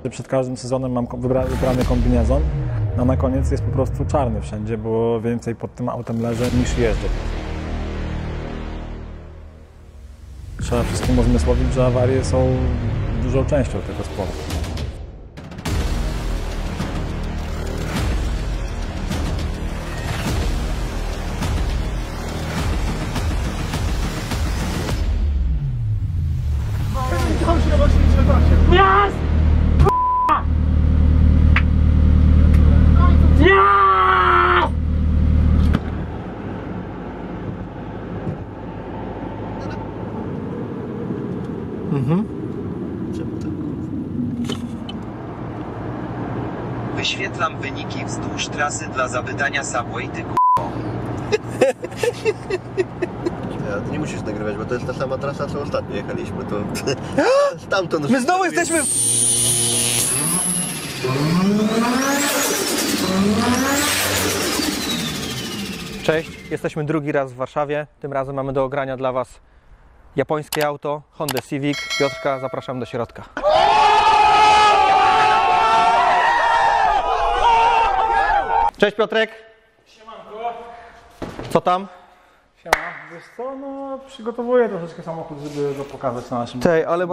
Przed każdym sezonem mam wybrany kombinezon, a na koniec jest po prostu czarny wszędzie, bo więcej pod tym autem leżę niż jeżdżę. Trzeba wszystkim uzmysłowić, że awarie są dużą częścią tego sportu. Yes! Yes! Wyświetlam wyniki wzdłuż trasy dla zapytania Subway, ty Ty nie musisz nagrywać, bo to jest ta sama trasa, co ostatnio jechaliśmy, to stamtąd... My znowu jesteśmy... Cześć, jesteśmy drugi raz w Warszawie. Tym razem mamy do ogrania dla Was japońskie auto, Honda Civic. Piotrka, zapraszam do środka. Cześć Piotrek! Siemanko! Co tam? Siema. Wiesz co, no przygotowuję troszeczkę samochód, żeby go pokazać na naszym... Tej, ale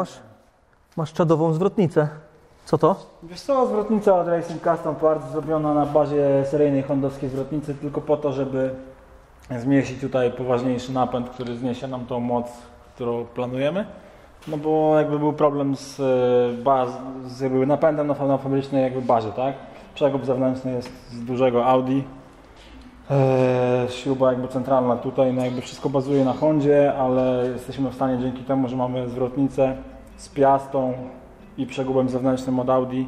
masz czadową zwrotnicę. Co to? Wiesz co, zwrotnica od Racing Custom Parts zrobiona na bazie seryjnej hondowskiej zwrotnicy tylko po to, żeby zmieścić tutaj poważniejszy napęd, który zniesie nam tą moc, którą planujemy. No bo jakby był problem z napędem na fabrycznej jakby bazie, tak? Przegub zewnętrzny jest z dużego Audi. Śruba jakby centralna tutaj, no jakby wszystko bazuje na Hondzie, ale jesteśmy w stanie dzięki temu, że mamy zwrotnicę z piastą i przegubem zewnętrznym od Audi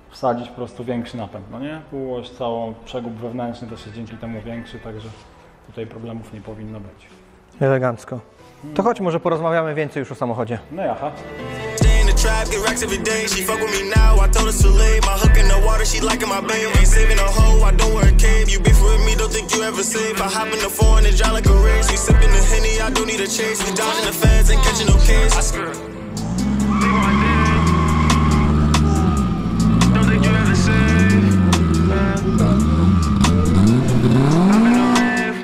wsadzić po prostu większy napęd, no nie? Półoś całą, przegub wewnętrzny też jest dzięki temu większy, także tutaj problemów nie powinno być. Elegancko. To chodź, może porozmawiamy więcej już o samochodzie. No jaha. Trap, get racks every day. She fuck with me now. I told her to leave. My hook in the water, she liking my babe. Ain't saving a hoe, I don't wear a cape. You beef with me, don't think you ever safe. I hop in the foreign and drive like a race. We sipping the Henny, I don't need a chase. We dodging the feds, ain't catching no case. I swear. Don't think you ever safe. I'm in a rave.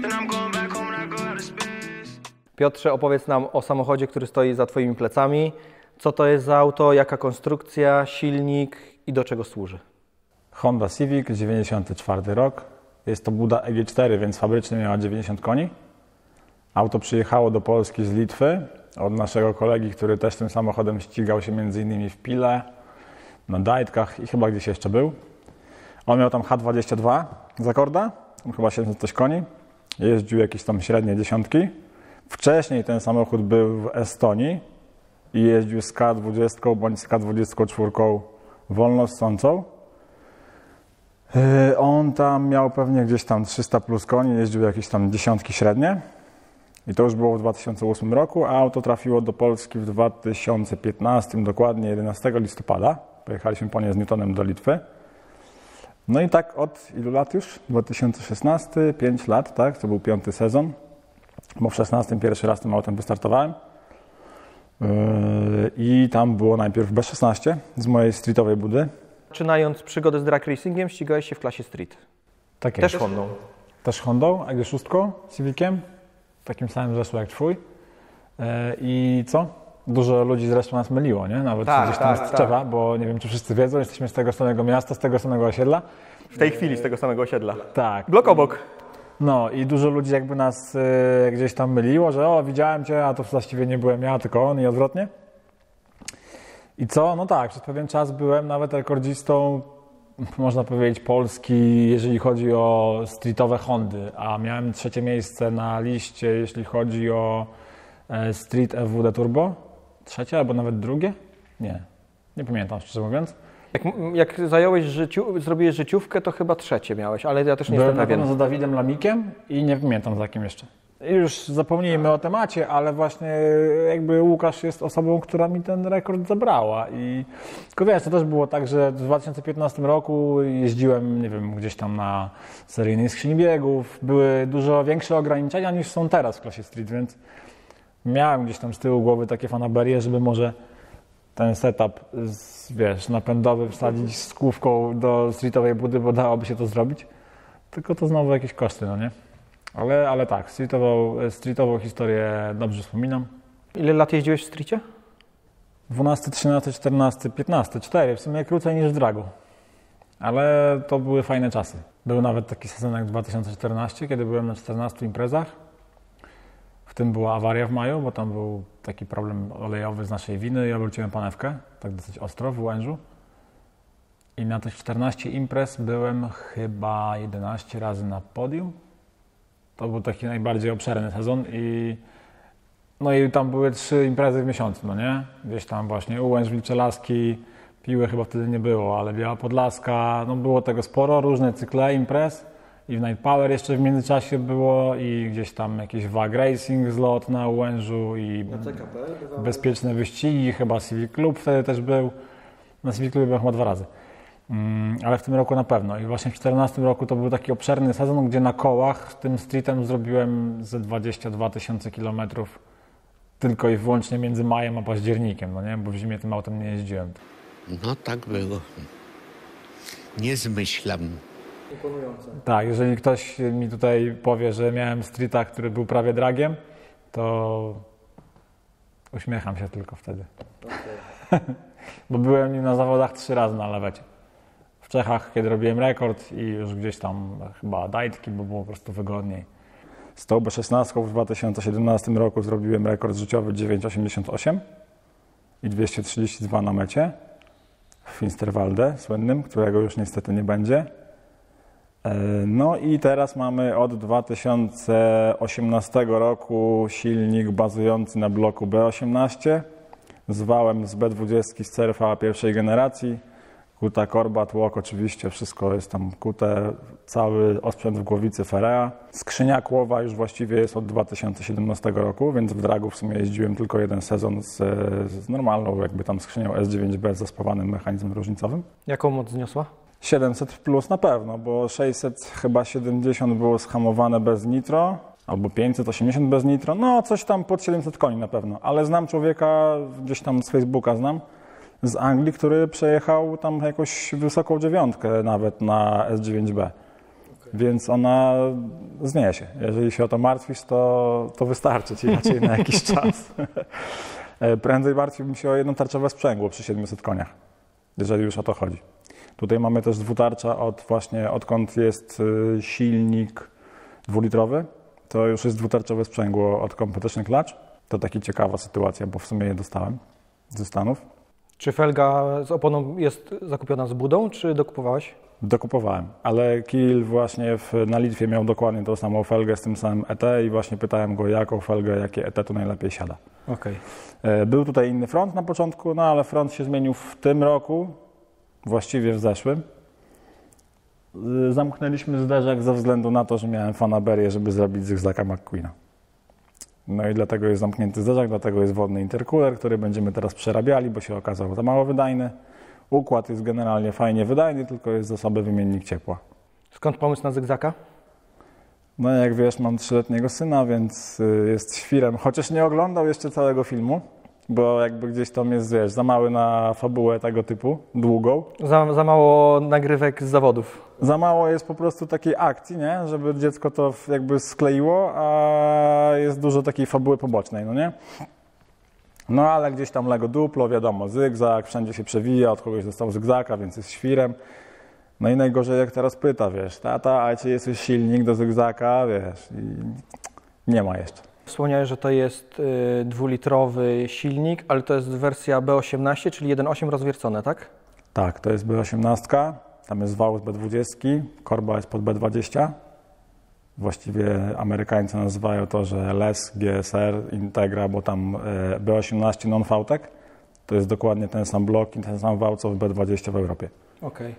Then I'm going back home and I go out of space. Piotrze, opowiedz nam o samochodzie, który stoi za Twoimi plecami. Co to jest za auto, jaka konstrukcja, silnik i do czego służy? Honda Civic, 94 rok. Jest to buda EG4, więc fabrycznie miała 90 koni. Auto przyjechało do Polski z Litwy od naszego kolegi, który też tym samochodem ścigał się m.in. w Pile, na Dajtkach i chyba gdzieś jeszcze był. On miał tam H22 z Accorda, chyba 700 coś koni. Jeździł jakieś tam średnie dziesiątki. Wcześniej ten samochód był w Estonii i jeździł z K20 bądź z K24 wolno ssącą. On tam miał pewnie gdzieś tam 300 plus koni, jeździł jakieś tam dziesiątki średnie. I to już było w 2008 roku, a auto trafiło do Polski w 2015, dokładnie 11 listopada. Pojechaliśmy po nie z Newtonem do Litwy. No i tak od ilu lat już? 2016, 5 lat, tak? To był 5. sezon. Bo w 16 pierwszy raz tym autem wystartowałem i tam było najpierw B16 z mojej streetowej budy. Zaczynając przygodę z drag racingiem, ścigałeś się w klasie street. Tak Też Hondą. Też Hondą, AG6, Civiciem, takim samym zresztą jak twój. I co? Dużo ludzi zresztą nas myliło, nie? Nawet gdzieś tam z Tczewa, bo nie wiem, czy wszyscy wiedzą, jesteśmy z tego samego miasta, z tego samego osiedla. W tej chwili z tego samego osiedla. Tak. Blok obok. No i dużo ludzi jakby nas gdzieś tam myliło, że o, widziałem Cię, a to właściwie nie byłem ja, tylko on i odwrotnie. I co? No tak, przez pewien czas byłem nawet rekordzistą, można powiedzieć, Polski, jeżeli chodzi o streetowe Hondy, a miałem 3. miejsce na liście, jeśli chodzi o Street FWD Turbo. 3. albo nawet 2? Nie pamiętam, szczerze mówiąc. Jak zrobiłeś życiówkę, to chyba 3. miałeś, ale ja też nie jestem pewien. pewien. Byłem za Dawidem Lamikiem i nie pamiętam za kim jeszcze. Już zapomnijmy o temacie, ale właśnie jakby Łukasz jest osobą, która mi ten rekord zabrała. I tylko wiesz, to też było tak, że w 2015 roku jeździłem, nie wiem, gdzieś tam na seryjnej skrzyni biegów. Były dużo większe ograniczenia niż są teraz w klasie street, więc miałem gdzieś tam z tyłu głowy takie fanaberie, żeby może ten setup, wiesz, napędowy wsadzić z kłówką do streetowej budy, bo dałoby się to zrobić. Tylko to znowu jakieś koszty, no nie? Ale tak, streetową historię dobrze wspominam. Ile lat jeździłeś w streetie? 12, 13, 14, 15, 4, w sumie krócej niż w dragu. Ale to były fajne czasy. Był nawet taki sezon jak 2014, kiedy byłem na 14 imprezach. W tym była awaria w maju, bo tam był taki problem olejowy z naszej winy i obróciłem panewkę, tak dosyć ostro w Łężu. I na tych 14 imprez byłem chyba 11 razy na podium. To był taki najbardziej obszerny sezon i no i tam były 3 imprezy w miesiącu, no nie? Gdzieś tam właśnie Ułęż, Wilcze Laski, Piły chyba wtedy nie było, ale Biała Podlaska, no było tego sporo, różne cykle imprez i w Night Power jeszcze w międzyczasie było i gdzieś tam jakiś WAG Racing zlot na Ułężu i bezpieczne wyścigi, chyba Civic Club wtedy też był. Na Civic Clubie byłem chyba 2 razy. Ale w tym roku na pewno. I właśnie w 2014 roku to był taki obszerny sezon, gdzie na kołach tym streetem zrobiłem ze 22 000 kilometrów tylko i wyłącznie między majem a październikiem, no nie? Bo w zimie tym autem nie jeździłem. No tak było. Nie zmyślam. Imponujące. Tak, jeżeli ktoś mi tutaj powie, że miałem streeta, który był prawie dragiem, to uśmiecham się tylko wtedy. Okay. Bo byłem nim na zawodach 3 razy na lawecie. W Czechach, kiedy robiłem rekord i już gdzieś tam chyba dajtki, bo było po prostu wygodniej. Z tą B16 w 2017 roku zrobiłem rekord życiowy 9,88 i 232 na mecie w Finsterwalde słynnym, którego już niestety nie będzie. No i teraz mamy od 2018 roku silnik bazujący na bloku B18 z wałem z B20 z CRV pierwszej generacji. Kuta korba, tłok oczywiście, wszystko jest tam kute, cały osprzęt w głowicy Ferrea. Skrzynia kłowa już właściwie jest od 2017 roku, więc w dragu w sumie jeździłem tylko 1 sezon z normalną jakby tam skrzynią S9B z zaspawanym mechanizmem różnicowym. Jaką moc zniosła? 700 plus na pewno, bo 670 było schamowane bez nitro, albo 580 bez nitro, no coś tam pod 700 koni na pewno, ale znam człowieka, gdzieś tam z Facebooka znam, z Anglii, który przejechał tam jakąś wysoką 9 nawet na S9B. Więc ona zniesie. Jeżeli się o to martwisz, to wystarczy ci raczej na jakiś czas. Prędzej martwiłbym się o jednotarczowe sprzęgło przy 700 koniach, jeżeli już o to chodzi. Tutaj mamy też dwutarcza odkąd jest silnik 2-litrowy, to już jest dwutarczowe sprzęgło od Competition Clutch. To taka ciekawa sytuacja, bo w sumie je dostałem ze Stanów. Czy felga z oponą jest zakupiona z budą, czy dokupowałeś? Dokupowałem, ale Kiel właśnie na Litwie miał dokładnie tą samą felgę z tym samym ET i właśnie pytałem go, jaką felgę, jakie ET tu najlepiej siada. Okay. Był tutaj inny front na początku, no ale front się zmienił w tym roku, właściwie w zeszłym. Zamknęliśmy zderzak ze względu na to, że miałem fanaberię, żeby zrobić zygzaka McQueena. No i dlatego jest zamknięty zderzak, dlatego jest wodny intercooler, który będziemy teraz przerabiali, bo się okazał za mało wydajny. Układ jest generalnie fajnie wydajny, tylko jest za słaby wymiennik ciepła. Skąd pomysł na zygzaka? No jak wiesz, mam 3-letniego syna, więc jest świrem, chociaż nie oglądał jeszcze całego filmu, bo jakby gdzieś tam jest, wiesz, za mały na fabułę tego typu, długą. Za mało nagrywek z zawodów. Za mało jest po prostu takiej akcji, nie? Żeby dziecko to jakby skleiło, a jest dużo takiej fabuły pobocznej, no nie? No ale gdzieś tam Lego Duplo, wiadomo, zygzak, wszędzie się przewija, od kogoś dostał zygzaka, więc jest świrem. No i najgorzej jak teraz pyta, wiesz, tata, a czy jest już silnik do zygzaka, wiesz, i nie ma jeszcze. Wspomniałeś, że to jest 2-litrowy silnik, ale to jest wersja B18, czyli 1.8 rozwiercone, tak? Tak, to jest B18, tam jest wał z B20, korba jest pod B20. Właściwie Amerykańcy nazywają to, że LES, GSR, Integra, bo tam B18 non-VTEC to jest dokładnie ten sam blok i ten sam wał, co w B20 w Europie. Okay.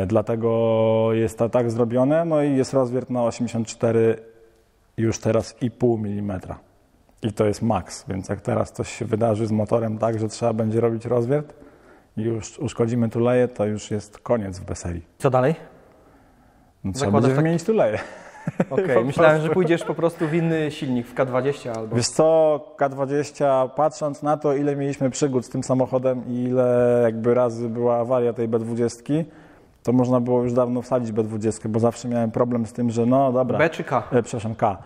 Dlatego jest to tak zrobione, no i jest rozwiert na 84 już teraz 0,5 mm. I to jest maks, więc jak teraz coś się wydarzy z motorem tak, że trzeba będzie robić rozwiert i już uszkodzimy tuleje, to już jest koniec w B-serii. Co dalej? No, trzeba będzie wymienić tuleje. Okej, myślałem, że pójdziesz po prostu w inny silnik, w K20 albo... Wiesz co, K20, patrząc na to, ile mieliśmy przygód z tym samochodem i ile jakby razy była awaria tej B20, to można było już dawno wsadzić B20, bo zawsze miałem problem z tym, że no dobra. B czy K? Przepraszam, K.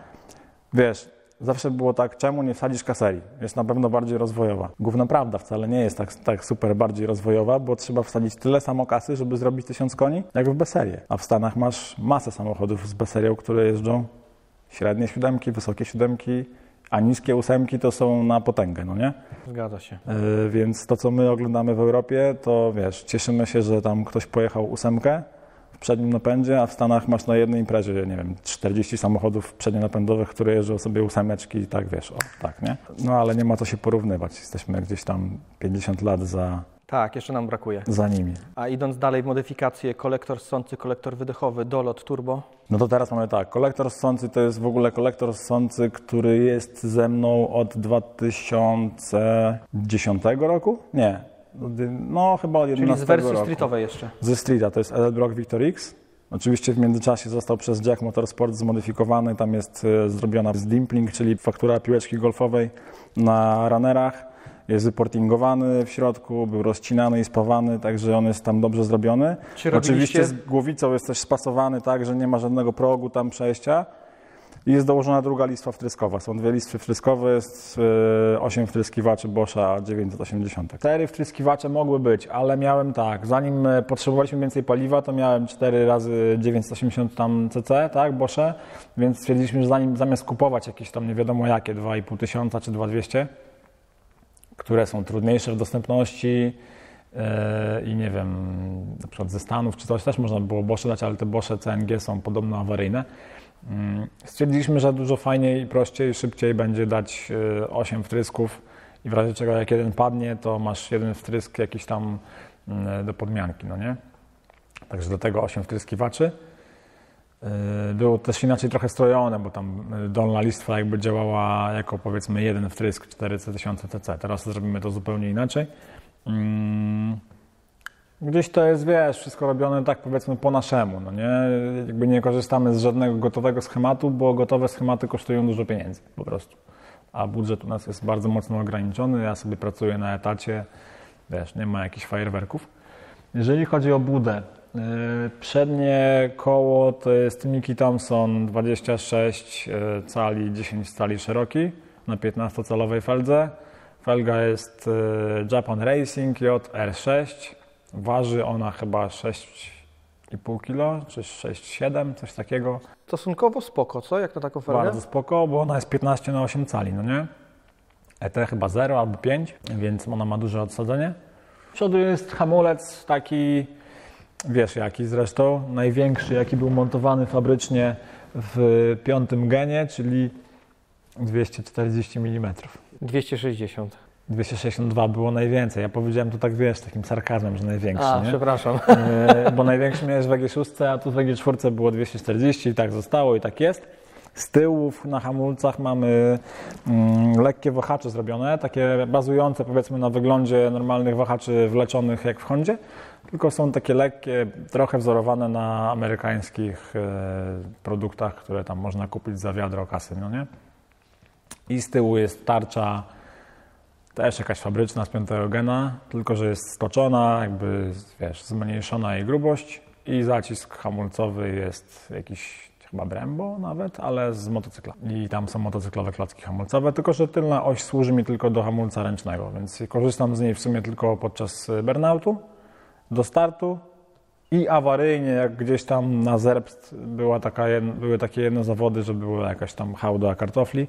Wiesz, zawsze było tak, czemu nie wsadzisz K-serii? Jest na pewno bardziej rozwojowa. Gówno prawda, wcale nie jest tak super bardziej rozwojowa, bo trzeba wsadzić tyle samo kasy, żeby zrobić 1000 koni, jak w B-serię. A w Stanach masz masę samochodów z B-serią, które jeżdżą średnie 7, wysokie 7, a niskie 8 to są na potęgę, no nie? Zgadza się. Więc to, co my oglądamy w Europie, to wiesz, cieszymy się, że tam ktoś pojechał 8 w przednim napędzie, a w Stanach masz na jednej imprezie, nie wiem, 40 samochodów przednionapędowych, które jeżdżą sobie 8 i tak, wiesz, o, tak, nie? No ale nie ma co się porównywać, jesteśmy gdzieś tam 50 lat Tak, jeszcze nam brakuje. za nimi. A idąc dalej w modyfikację, kolektor ssący, kolektor wydechowy, dolot, turbo. No to teraz mamy tak, kolektor ssący to jest w ogóle kolektor ssący, który jest ze mną od 2010 roku? Nie, no chyba od 2011 Czyli z wersji roku. streetowej jeszcze. Ze Streeta, to jest Edelbrock Victor X. Oczywiście w międzyczasie został przez Jack Motorsport zmodyfikowany, tam jest zrobiona z dimpling, czyli faktura piłeczki golfowej na runnerach. Jest wyportingowany w środku, był rozcinany i spawany, także on jest tam dobrze zrobiony. Oczywiście z głowicą jest też spasowany tak, że nie ma żadnego progu tam przejścia. I jest dołożona druga listwa wtryskowa. Są dwie listwy wtryskowe, jest 8 wtryskiwaczy Boscha 980. 4 wtryskiwacze mogły być, ale miałem tak, zanim potrzebowaliśmy więcej paliwa, to miałem 4 razy 980 tam cc, tak, Bosche, więc stwierdziliśmy, że zamiast kupować jakieś tam nie wiadomo jakie, 2500 czy 2200, które są trudniejsze w dostępności i nie wiem, na przykład ze Stanów czy coś też można było Bosche dać, ale te Bosche CNG są podobno awaryjne. Stwierdziliśmy, że dużo fajniej, prościej, szybciej będzie dać 8 wtrysków i w razie czego jak jeden padnie, to masz jeden wtrysk jakiś tam do podmianki, no nie? Także do tego 8 wtryskiwaczy. Było też inaczej trochę strojone, bo tam dolna listwa jakby działała jako powiedzmy jeden wtrysk 4000 cc. Teraz zrobimy to zupełnie inaczej. Gdzieś to jest, wiesz, wszystko robione tak powiedzmy po naszemu, no nie? Jakby nie korzystamy z żadnego gotowego schematu, bo gotowe schematy kosztują dużo pieniędzy po prostu. A budżet u nas jest bardzo mocno ograniczony, ja sobie pracuję na etacie, wiesz, nie ma jakichś fajerwerków. Jeżeli chodzi o budę, przednie koło to jest Mickey Thompson 26 cali, 10 cali szeroki na 15-calowej feldze. Felga jest Japan Racing JR6. Waży ona chyba 6,5 kg, czy 6,7, coś takiego. Stosunkowo spoko, co? Jak na taką felgę? Bardzo spoko, bo ona jest 15×8 cali, no nie? ET chyba 0 albo 5, więc ona ma duże odsadzenie. W przodu jest hamulec taki, wiesz jaki zresztą, największy jaki był montowany fabrycznie w 5. genie, czyli 240 mm. 260. 262 było najwięcej. Ja powiedziałem to tak, wiesz, takim sarkazmem, że największy, nie? Przepraszam. Bo największy miałeś w WG6, a tu w WG4 było 240 i tak zostało i tak jest. Z tyłu na hamulcach mamy lekkie wahacze zrobione, takie bazujące powiedzmy na wyglądzie normalnych wahaczy wleczonych jak w Hondzie, tylko są takie lekkie, trochę wzorowane na amerykańskich produktach, które tam można kupić za wiadro kasy, no nie? I z tyłu jest tarcza też jakaś fabryczna z 5. gena, tylko że jest stoczona, jakby wiesz, zmniejszona jej grubość i zacisk hamulcowy jest jakiś chyba Brembo nawet, ale z motocykla. I tam są motocyklowe klocki hamulcowe, tylko że tylna oś służy mi tylko do hamulca ręcznego, więc korzystam z niej w sumie tylko podczas burnoutu, do startu i awaryjnie, jak gdzieś tam na Zerbst były takie jedne zawody, że była jakaś tam hałda kartofli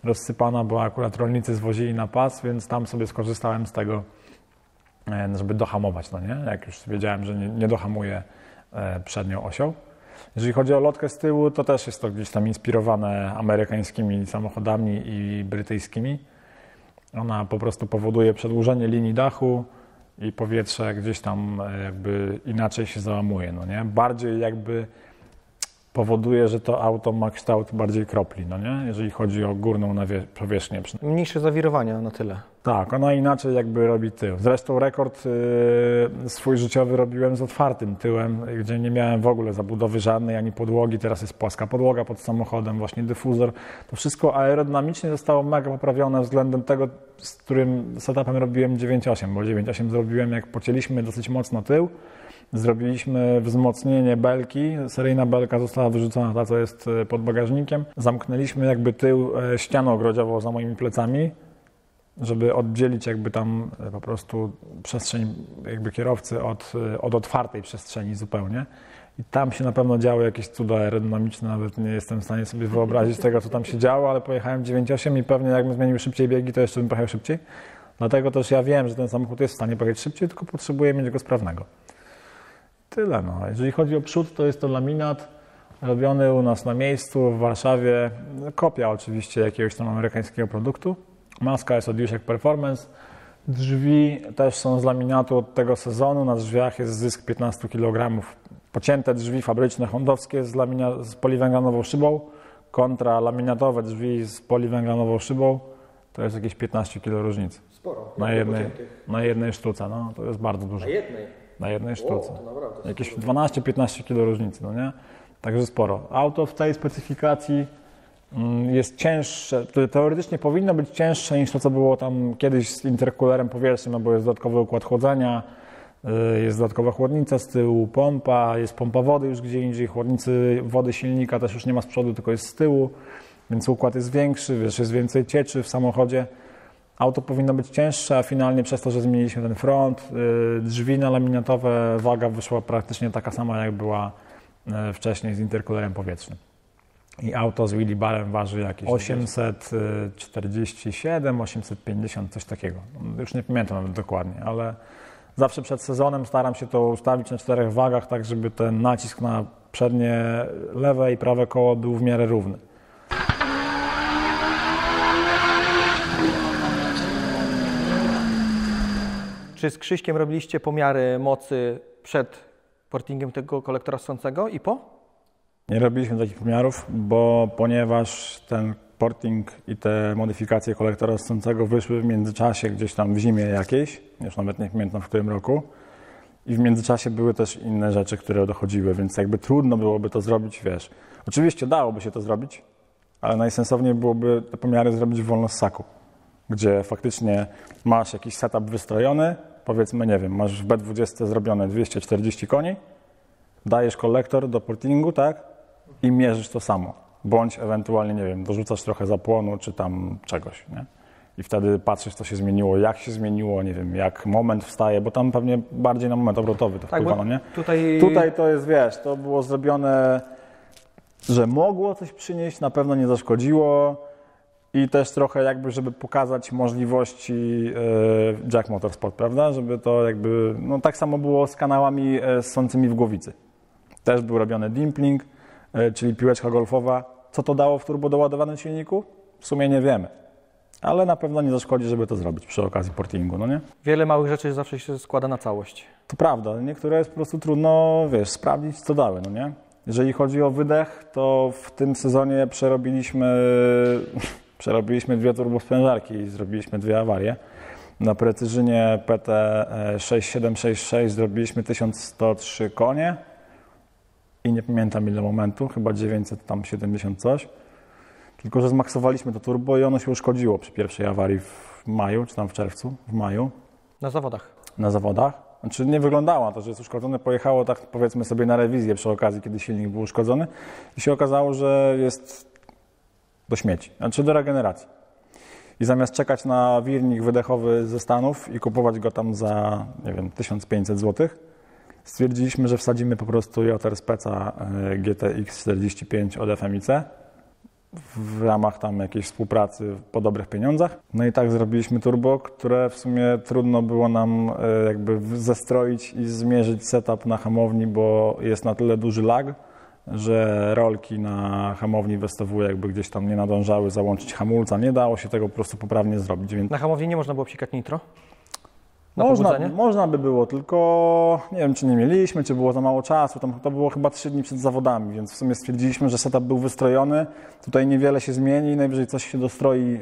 rozsypana, bo akurat rolnicy zwozili na pas, więc tam sobie skorzystałem z tego, żeby dohamować, no nie? Jak już wiedziałem, że nie dohamuję przednią osią. Jeżeli chodzi o lotkę z tyłu, to też jest to gdzieś tam inspirowane amerykańskimi samochodami i brytyjskimi. Ona po prostu powoduje przedłużenie linii dachu i powietrze gdzieś tam jakby inaczej się załamuje, no nie? Bardziej jakby powoduje, że to auto ma kształt bardziej kropli, no nie? Jeżeli chodzi o górną powierzchnię. Mniejsze zawirowania na tyle. Tak, ona inaczej jakby robi tył. Zresztą rekord swój życiowy robiłem z otwartym tyłem, gdzie nie miałem w ogóle zabudowy żadnej, ani podłogi. Teraz jest płaska podłoga pod samochodem, właśnie dyfuzor. To wszystko aerodynamicznie zostało mega poprawione względem tego, z którym setupem robiłem 9.8, bo 9.8 zrobiłem, jak pocięliśmy dosyć mocno tył. Zrobiliśmy wzmocnienie belki, seryjna belka została wyrzucona, ta co jest pod bagażnikiem. Zamknęliśmy jakby tył ścianą ogrodziową za moimi plecami, żeby oddzielić jakby tam po prostu przestrzeń jakby kierowcy od otwartej przestrzeni zupełnie. I tam się na pewno działy jakieś cuda aerodynamiczne, nawet nie jestem w stanie sobie wyobrazić tego, co tam się działo, ale pojechałem 9.8 i pewnie jakbym zmienił szybciej biegi, to jeszcze bym pojechał szybciej. Dlatego też ja wiem, że ten samochód jest w stanie pojechać szybciej, tylko potrzebuję mieć go sprawnego. Tyle no. Jeżeli chodzi o przód, to jest to laminat robiony u nas na miejscu w Warszawie. Kopia oczywiście jakiegoś tam amerykańskiego produktu. Maska jest od Jusiek Performance. Drzwi też są z laminatu od tego sezonu. Na drzwiach jest zysk 15 kg. Pocięte drzwi fabryczne hondowskie z poliwęglanową szybą kontra laminatowe drzwi z poliwęglanową szybą. To jest jakieś 15 kg różnicy. Sporo. Na jednej sztuce. No, to jest bardzo dużo. Na jednej sztuce. Jakieś 12-15 kg różnicy, no nie? Także sporo. Auto w tej specyfikacji jest cięższe, teoretycznie powinno być cięższe niż to, co było tam kiedyś z interkulerem powietrznym, no bo jest dodatkowy układ chłodzenia, jest dodatkowa chłodnica z tyłu, pompa, jest pompa wody już gdzie indziej, chłodnicy wody silnika też już nie ma z przodu, tylko jest z tyłu, więc układ jest większy, wiesz, jest więcej cieczy w samochodzie. Auto powinno być cięższe, a finalnie przez to, że zmieniliśmy ten front, drzwi laminatowe, waga wyszła praktycznie taka sama, jak była wcześniej z interkulerem powietrznym. I auto z wheelie barem waży jakieś 847, 850, coś takiego. Już nie pamiętam nawet dokładnie, ale zawsze przed sezonem staram się to ustawić na 4 wagach, tak żeby ten nacisk na przednie lewe i prawe koło był w miarę równy. Czy z Krzyśkiem robiliście pomiary mocy przed portingiem tego kolektora ssącego i po? Nie robiliśmy takich pomiarów, ponieważ ten porting i te modyfikacje kolektora ssącego wyszły w międzyczasie gdzieś tam w zimie jakiejś, już nawet nie pamiętam w którym roku. I w międzyczasie były też inne rzeczy, które dochodziły, więc jakby trudno byłoby to zrobić, wiesz. Oczywiście dałoby się to zrobić, ale najsensowniej byłoby te pomiary zrobić w wolnossaku, gdzie faktycznie masz jakiś setup wystrojony, powiedzmy, nie wiem, masz w B20 zrobione 240 koni, dajesz kolektor do portingu, tak? I mierzysz to samo. Bądź ewentualnie, nie wiem, dorzucasz trochę zapłonu czy tam czegoś, nie? I wtedy patrzysz, co się zmieniło, jak się zmieniło, nie wiem, jak moment wstaje, bo tam pewnie bardziej na moment obrotowy to wpływa, no nie? Tutaj to jest, wiesz, to było zrobione, że mogło coś przynieść, na pewno nie zaszkodziło i też trochę jakby, żeby pokazać możliwości Jack Motorsport, prawda? Żeby to jakby, no tak samo było z kanałami ssącymi w głowicy. Też był robiony dimpling, czyli piłeczka golfowa. Co to dało w turbodoładowanym silniku? W sumie nie wiemy. Ale na pewno nie zaszkodzi, żeby to zrobić przy okazji portingu, no nie? Wiele małych rzeczy zawsze się składa na całość. To prawda, niektóre jest po prostu trudno, wiesz, sprawdzić, co dały, no nie? Jeżeli chodzi o wydech, to w tym sezonie przerobiliśmy 2 turbosprężarki i zrobiliśmy 2 awarie. Na Precyzynie PT 6766 zrobiliśmy 1103 konie i nie pamiętam ile momentu, chyba 970 coś. Tylko że zmaksowaliśmy to turbo i ono się uszkodziło przy pierwszej awarii w maju, czy tam w czerwcu, w maju. Na zawodach. Na zawodach. Znaczy nie wyglądało to, że jest uszkodzone, pojechało tak powiedzmy sobie na rewizję przy okazji, kiedy silnik był uszkodzony i się okazało, że jest do śmieci, znaczy do regeneracji. I zamiast czekać na wirnik wydechowy ze Stanów i kupować go tam za, nie wiem, 1500 zł, stwierdziliśmy, że wsadzimy po prostu JR Speca GTX 45 od FMIC w ramach tam jakiejś współpracy po dobrych pieniądzach. No i tak zrobiliśmy turbo, które w sumie trudno było nam jakby zestroić i zmierzyć setup na hamowni, bo jest na tyle duży lag, że rolki na hamowni w STW jakby gdzieś tam nie nadążały załączyć hamulca. Nie dało się tego po prostu poprawnie zrobić. Więc Na hamowni nie można było psikać nitro? pobudzenie? Można by było, tylko nie wiem, czy nie mieliśmy, czy było za mało czasu. Tam to było chyba 3 dni przed zawodami, więc w sumie stwierdziliśmy, że setup był wystrojony. Tutaj niewiele się zmieni, najwyżej coś się dostroi,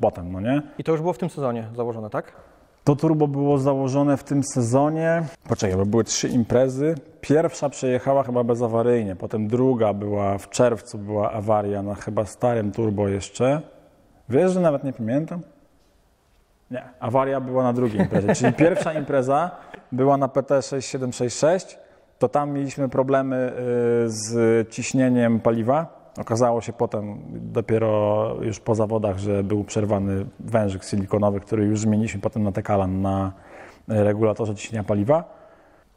potem, no nie? I to już było w tym sezonie założone, tak? To turbo było założone w tym sezonie. Poczekaj, bo były 3 imprezy. Pierwsza przejechała chyba bezawaryjnie, potem druga była w czerwcu, była awaria na chyba starym turbo jeszcze. Wiesz, że nawet nie pamiętam? Nie, awaria była na drugiej imprezie, czyli pierwsza impreza była na PT 6766, to tam mieliśmy problemy z ciśnieniem paliwa. Okazało się potem dopiero już po zawodach, że był przerwany wężyk silikonowy, który już zmieniliśmy potem na Tekalan na regulatorze ciśnienia paliwa.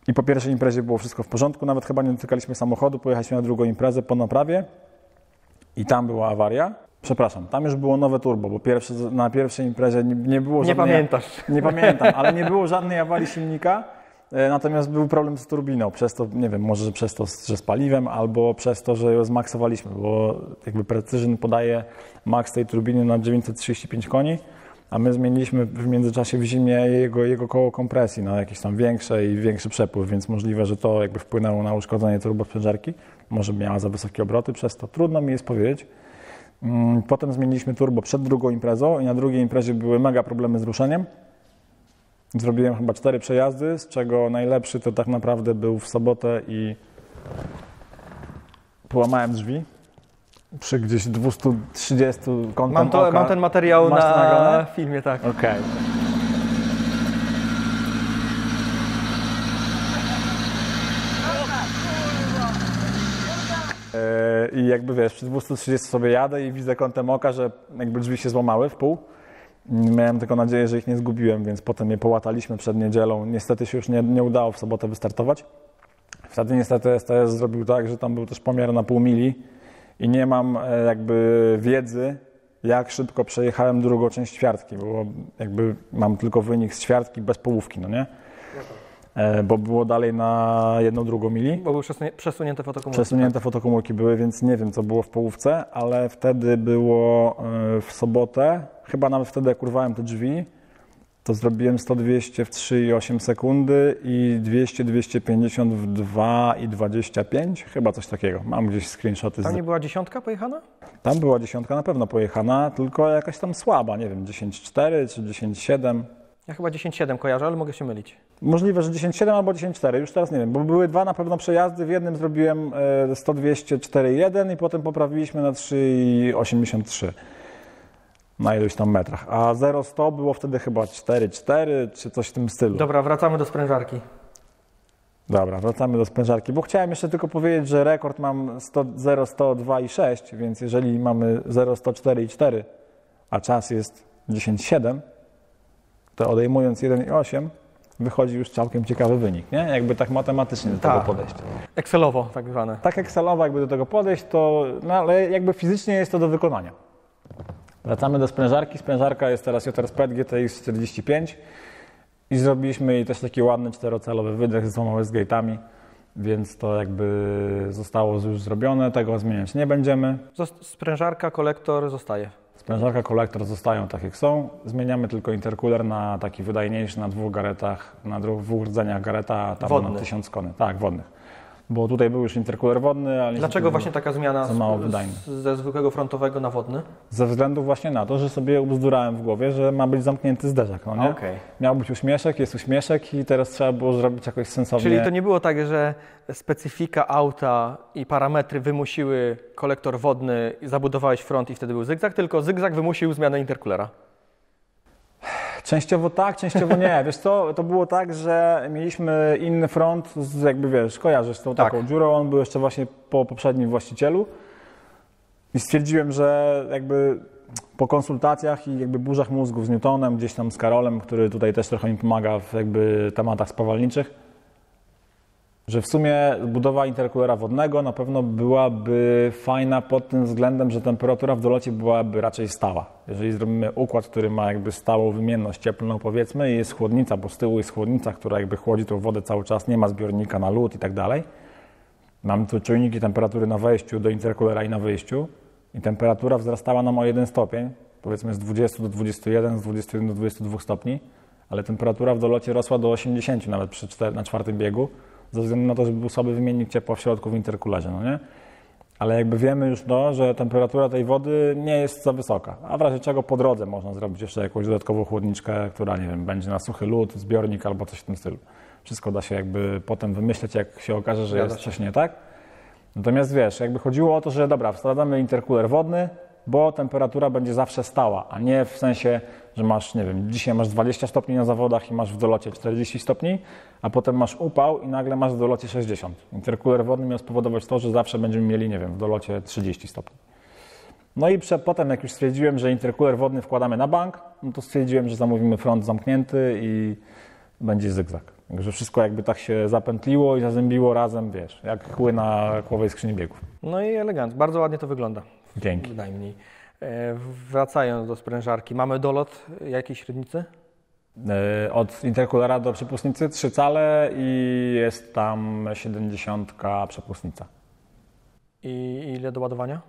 I po pierwszej imprezie było wszystko w porządku, nawet chyba nie dotykaliśmy samochodu, pojechaliśmy na drugą imprezę po naprawie i tam była awaria. Przepraszam, tam już było nowe turbo, bo na pierwszej imprezie nie było żadnej... Nie pamiętasz. Nie pamiętam, ale nie było żadnej awarii silnika, natomiast był problem z turbiną, przez to, nie wiem, może przez to, że z paliwem, albo przez to, że ją zmaksowaliśmy, bo jakby Precision podaje maks tej turbiny na 935 koni, a my zmieniliśmy w międzyczasie w zimie jego koło kompresji na jakieś tam większy przepływ, więc możliwe, że to jakby wpłynęło na uszkodzenie turbosprężarki, może miała za wysokie obroty, przez to trudno mi jest powiedzieć. Potem zmieniliśmy turbo przed drugą imprezą i na drugiej imprezie były mega problemy z ruszeniem. Zrobiłem chyba 4 przejazdy, z czego najlepszy to tak naprawdę był w sobotę i połamałem drzwi przy gdzieś 230 kątem oka. Mam ten materiał Masz to na nagrane? filmie, tak. Okej. I jakby wiesz, przy 230 sobie jadę i widzę kątem oka, że jakby drzwi się złamały w pół. Miałem tylko nadzieję, że ich nie zgubiłem, więc potem je połataliśmy przed niedzielą. Niestety się już nie udało w sobotę wystartować. Wtedy niestety STS zrobił tak, że tam był też pomiar na pół mili i nie mam jakby wiedzy, jak szybko przejechałem drugą część ćwiartki, bo jakby mam tylko wynik z ćwiartki bez połówki, no nie? Bo było dalej na 1/2 mili. Bo były przesunięte fotokomórki. Przesunięte fotokomórki były, więc nie wiem, co było w połówce, ale wtedy było w sobotę, chyba nawet wtedy jak urwałem te drzwi, to zrobiłem 100-200 w 3,8 sekundy i 200-250 w 2,25, chyba coś takiego. Mam gdzieś screenshoty. Tam nie była 10 pojechana? Tam była 10 na pewno pojechana, tylko jakaś tam słaba, nie wiem, 10,4 czy 10,7. Ja chyba 10,7 kojarzę, ale mogę się mylić. Możliwe, że 10,7 albo 10,4, już teraz nie wiem, bo były 2 na pewno przejazdy, w jednym zrobiłem 100-200 4,1 i potem poprawiliśmy na 3,83 na iluś tam metrach, a 0-100 było wtedy chyba 4,4 czy coś w tym stylu. Dobra, wracamy do sprężarki. Dobra, wracamy do sprężarki, bo chciałem jeszcze tylko powiedzieć, że rekord mam 0-100 2,6, więc jeżeli mamy 0-100 4,4, a czas jest 10,7, to odejmując 1,8 wychodzi już całkiem ciekawy wynik, nie? Jakby tak matematycznie do tego podejść. Excelowo tak zwane. Tak Excelowo jakby do tego podejść, to, no ale jakby fizycznie jest to do wykonania. Wracamy do sprężarki. Sprężarka jest teraz JRSP GTX 45 i zrobiliśmy jej też taki ładny 4-calowy wydech z 2 gate'ami, więc to jakby zostało już zrobione, tego zmieniać nie będziemy. Sprężarka, kolektor zostaje. Sprężarka, kolektor zostają tak jak są. Zmieniamy tylko intercooler na taki wydajniejszy, na 2 garetach, na 2 rdzeniach gareta, tam wodny. na 1000 koni. Tak, wodnych. Bo tutaj był już intercooler wodny, ale dlaczego właśnie taka zmiana za mało wydajny. Ze zwykłego frontowego na wodny? Ze względu właśnie na to, że sobie ubzdurałem w głowie, że ma być zamknięty zderzak, no nie? Okay. Miał być uśmieszek, jest uśmieszek i teraz trzeba było zrobić jakoś sensownie. Czyli to nie było tak, że specyfika auta i parametry wymusiły kolektor wodny, zabudowałeś front i wtedy był zygzak, tylko zygzak wymusił zmianę intercoolera? Częściowo tak, częściowo nie. Wiesz co, to było tak, że mieliśmy inny front, jakby wiesz, kojarzysz z tą taką dziurą, on był jeszcze właśnie po poprzednim właścicielu i stwierdziłem, że jakby po konsultacjach i jakby burzach mózgów z Newtonem, gdzieś tam z Karolem, który tutaj też trochę mi pomaga w jakby tematach spawalniczych, że w sumie budowa intercoolera wodnego na pewno byłaby fajna pod tym względem, że temperatura w dolocie byłaby raczej stała. Jeżeli zrobimy układ, który ma jakby stałą wymienność cieplną powiedzmy i jest chłodnica, bo z tyłu jest chłodnica, która jakby chłodzi tą wodę cały czas, nie ma zbiornika na lód i tak dalej. Mamy tu czujniki temperatury na wejściu do intercoolera i na wyjściu i temperatura wzrastała nam o 1 stopień, powiedzmy z 20 do 21, z 21 do 22 stopni. ale temperatura w dolocie rosła do 80 nawet na 4. biegu, ze względu na to, że był słaby wymiennik ciepła w środku w interkulerze, no nie? Ale jakby wiemy już to, że temperatura tej wody nie jest za wysoka, a w razie czego po drodze można zrobić jeszcze jakąś dodatkową chłodniczkę, która, nie wiem, będzie na suchy lód, zbiornik albo coś w tym stylu. Wszystko da się jakby potem wymyśleć, jak się okaże, że jest coś nie tak. Natomiast wiesz, jakby chodziło o to, że dobra, wsadzamy interkuler wodny, bo temperatura będzie zawsze stała, a nie w sensie, że masz, nie wiem, dzisiaj masz 20 stopni na zawodach i masz w dolocie 40 stopni, a potem masz upał i nagle masz w dolocie 60. Interkuler wodny miał spowodować to, że zawsze będziemy mieli, nie wiem, w dolocie 30 stopni. No i potem, jak już stwierdziłem, że interkuler wodny wkładamy na bank, no to stwierdziłem, że zamówimy front zamknięty i będzie zygzak. Także wszystko jakby tak się zapętliło i zazębiło razem, wiesz, jak kły na kłowej skrzyni biegów. No i elegancko, bardzo ładnie to wygląda. Dzięki. Bynajmniej. Wracając do sprężarki, mamy dolot jakiej średnicy? Od interkulera do przepustnicy 3 cale i jest tam 70 przepustnica. I ile do ładowania?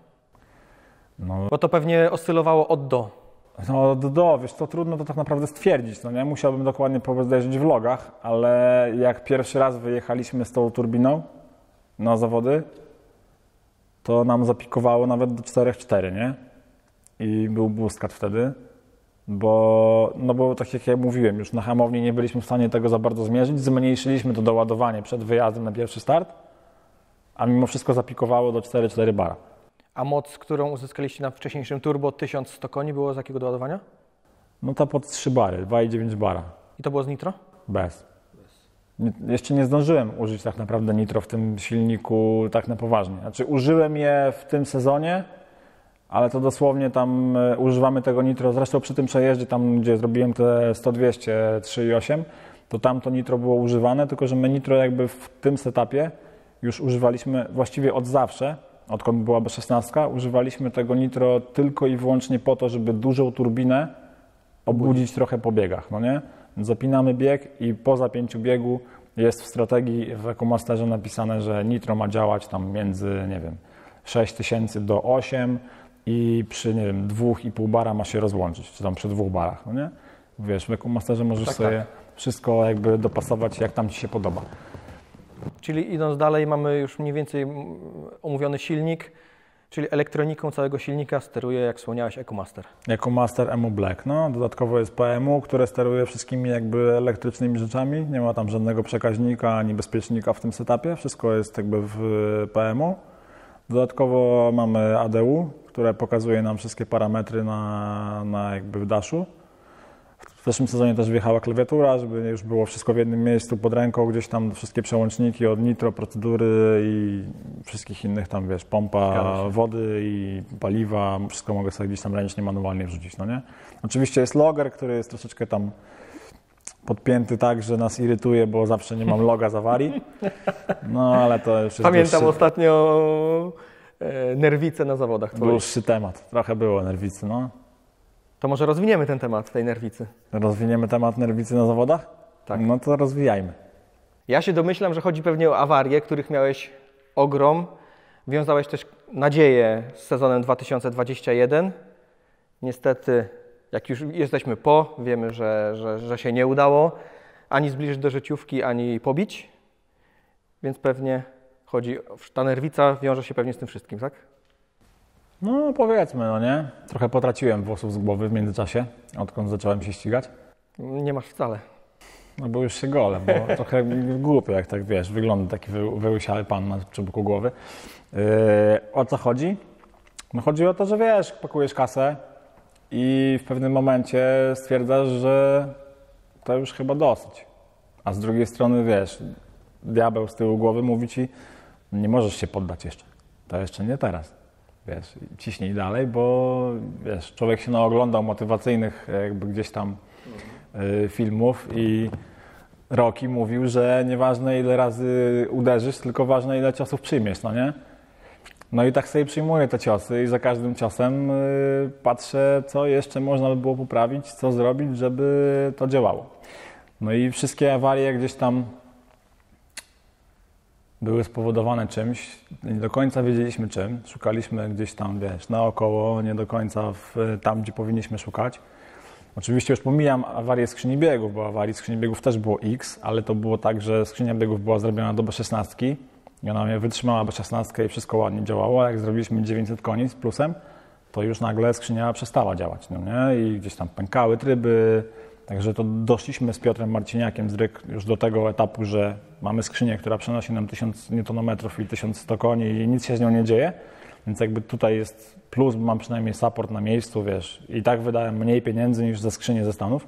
No, Bo to pewnie oscylowało od do. wiesz, to trudno to tak naprawdę stwierdzić, no nie? Musiałbym dokładnie podejrzeć w logach, ale jak pierwszy raz wyjechaliśmy z tą turbiną na zawody, to nam zapikowało nawet do 4,4, nie? I był błyskat wtedy, bo tak jak ja mówiłem, już na hamowni nie byliśmy w stanie tego za bardzo zmierzyć, zmniejszyliśmy to doładowanie przed wyjazdem na pierwszy start, a mimo wszystko zapikowało do 4,4 bara. A moc, którą uzyskaliście na wcześniejszym turbo, 1100 koni, było z jakiego doładowania? No to pod 3 bary, 2,9 bara. I to było z nitro? Bez. Jeszcze nie zdążyłem użyć tak naprawdę nitro w tym silniku tak na poważnie. Znaczy użyłem je w tym sezonie, ale to dosłownie tam używamy tego nitro, zresztą przy tym przejeździe tam, gdzie zrobiłem te 100-200, 3,8, to tam to nitro było używane, tylko że my nitro jakby w tym setupie już używaliśmy właściwie od zawsze, odkąd była B16, używaliśmy tego nitro tylko i wyłącznie po to, żeby dużą turbinę obudzić trochę po biegach, no nie? Zapinamy bieg i po zapięciu biegu jest w strategii w EcoMasterze napisane, że nitro ma działać tam między, nie wiem, 6000 do 8 i przy, nie wiem, 2,5 bara ma się rozłączyć, czy tam przy 2 barach, no nie? Wiesz, w EcoMasterze możesz sobie wszystko jakby dopasować, jak tam ci się podoba. Czyli idąc dalej, mamy już mniej więcej omówiony silnik, czyli elektroniką całego silnika steruje, jak wspomniałeś, EcoMaster. EcoMaster EMU Black, no. Dodatkowo jest PMU, które steruje wszystkimi jakby elektrycznymi rzeczami. Nie ma tam żadnego przekaźnika ani bezpiecznika w tym setupie. Wszystko jest jakby w PMU. Dodatkowo mamy ADU, które pokazuje nam wszystkie parametry na jakby w daszu. W zeszłym sezonie też wjechała klawiatura, żeby już było wszystko w jednym miejscu pod ręką, gdzieś tam wszystkie przełączniki od nitro, procedury i wszystkich innych tam, wiesz, pompa wody i paliwa, wszystko mogę sobie gdzieś tam ręcznie, manualnie wrzucić, no nie? Oczywiście jest logger, który jest troszeczkę tam podpięty tak, że nas irytuje, bo zawsze nie mam loga z awarii, no ale to już jest Pamiętam ostatnio nerwice na zawodach twoich. Dłuższy temat, trochę było nerwicy, no. To może rozwiniemy ten temat tej nerwicy. Rozwiniemy temat nerwicy na zawodach? Tak. No to rozwijajmy. Ja się domyślam, że chodzi pewnie o awarie, których miałeś ogrom. Wiązałeś też nadzieję z sezonem 2021. Niestety, jak już jesteśmy po, wiemy, że się nie udało ani zbliżyć do życiówki, ani pobić. Więc pewnie ta nerwica wiąże się pewnie z tym wszystkim, tak? No powiedzmy, no nie? Trochę potraciłem włosów z głowy w międzyczasie, odkąd zacząłem się ścigać. Nie masz wcale. No bo już się golę, bo trochę głupio, jak tak wiesz, wygląda taki wyłysiały pan na czubku głowy. O co chodzi? No chodzi o to, że wiesz, pakujesz kasę i w pewnym momencie stwierdzasz, że to już chyba dosyć. A z drugiej strony, wiesz, diabeł z tyłu głowy mówi ci, nie możesz się poddać jeszcze. To jeszcze nie teraz. Wiesz, ciśnij dalej, bo wiesz, człowiek się naoglądał motywacyjnych jakby gdzieś tam filmów i Rocky mówił, że nieważne ile razy uderzysz, tylko ważne ile ciosów przyjmiesz, no nie? No i tak sobie przyjmuję te ciosy i za każdym ciosem patrzę, co jeszcze można by było poprawić, co zrobić, żeby to działało. No i wszystkie awarie gdzieś tam były spowodowane czymś, nie do końca wiedzieliśmy czym, szukaliśmy gdzieś tam, wiesz, naokoło, nie do końca tam, gdzie powinniśmy szukać. Oczywiście już pomijam awarię skrzyni biegów, bo awarii skrzyni biegów też było X, ale to było tak, że skrzynia biegów była zrobiona do B16 i ona mnie wytrzymała B16 i wszystko ładnie działało. Jak zrobiliśmy 900 koni z plusem, to już nagle skrzynia przestała działać, no nie? I gdzieś tam pękały tryby. Także to doszliśmy z Piotrem Marciniakiem z Ryk już do tego etapu, że mamy skrzynię, która przenosi nam 1000 Nm i 1100 koni i nic się z nią nie dzieje. Więc jakby tutaj jest plus, bo mam przynajmniej support na miejscu, wiesz, i tak wydałem mniej pieniędzy niż za skrzynię ze Stanów.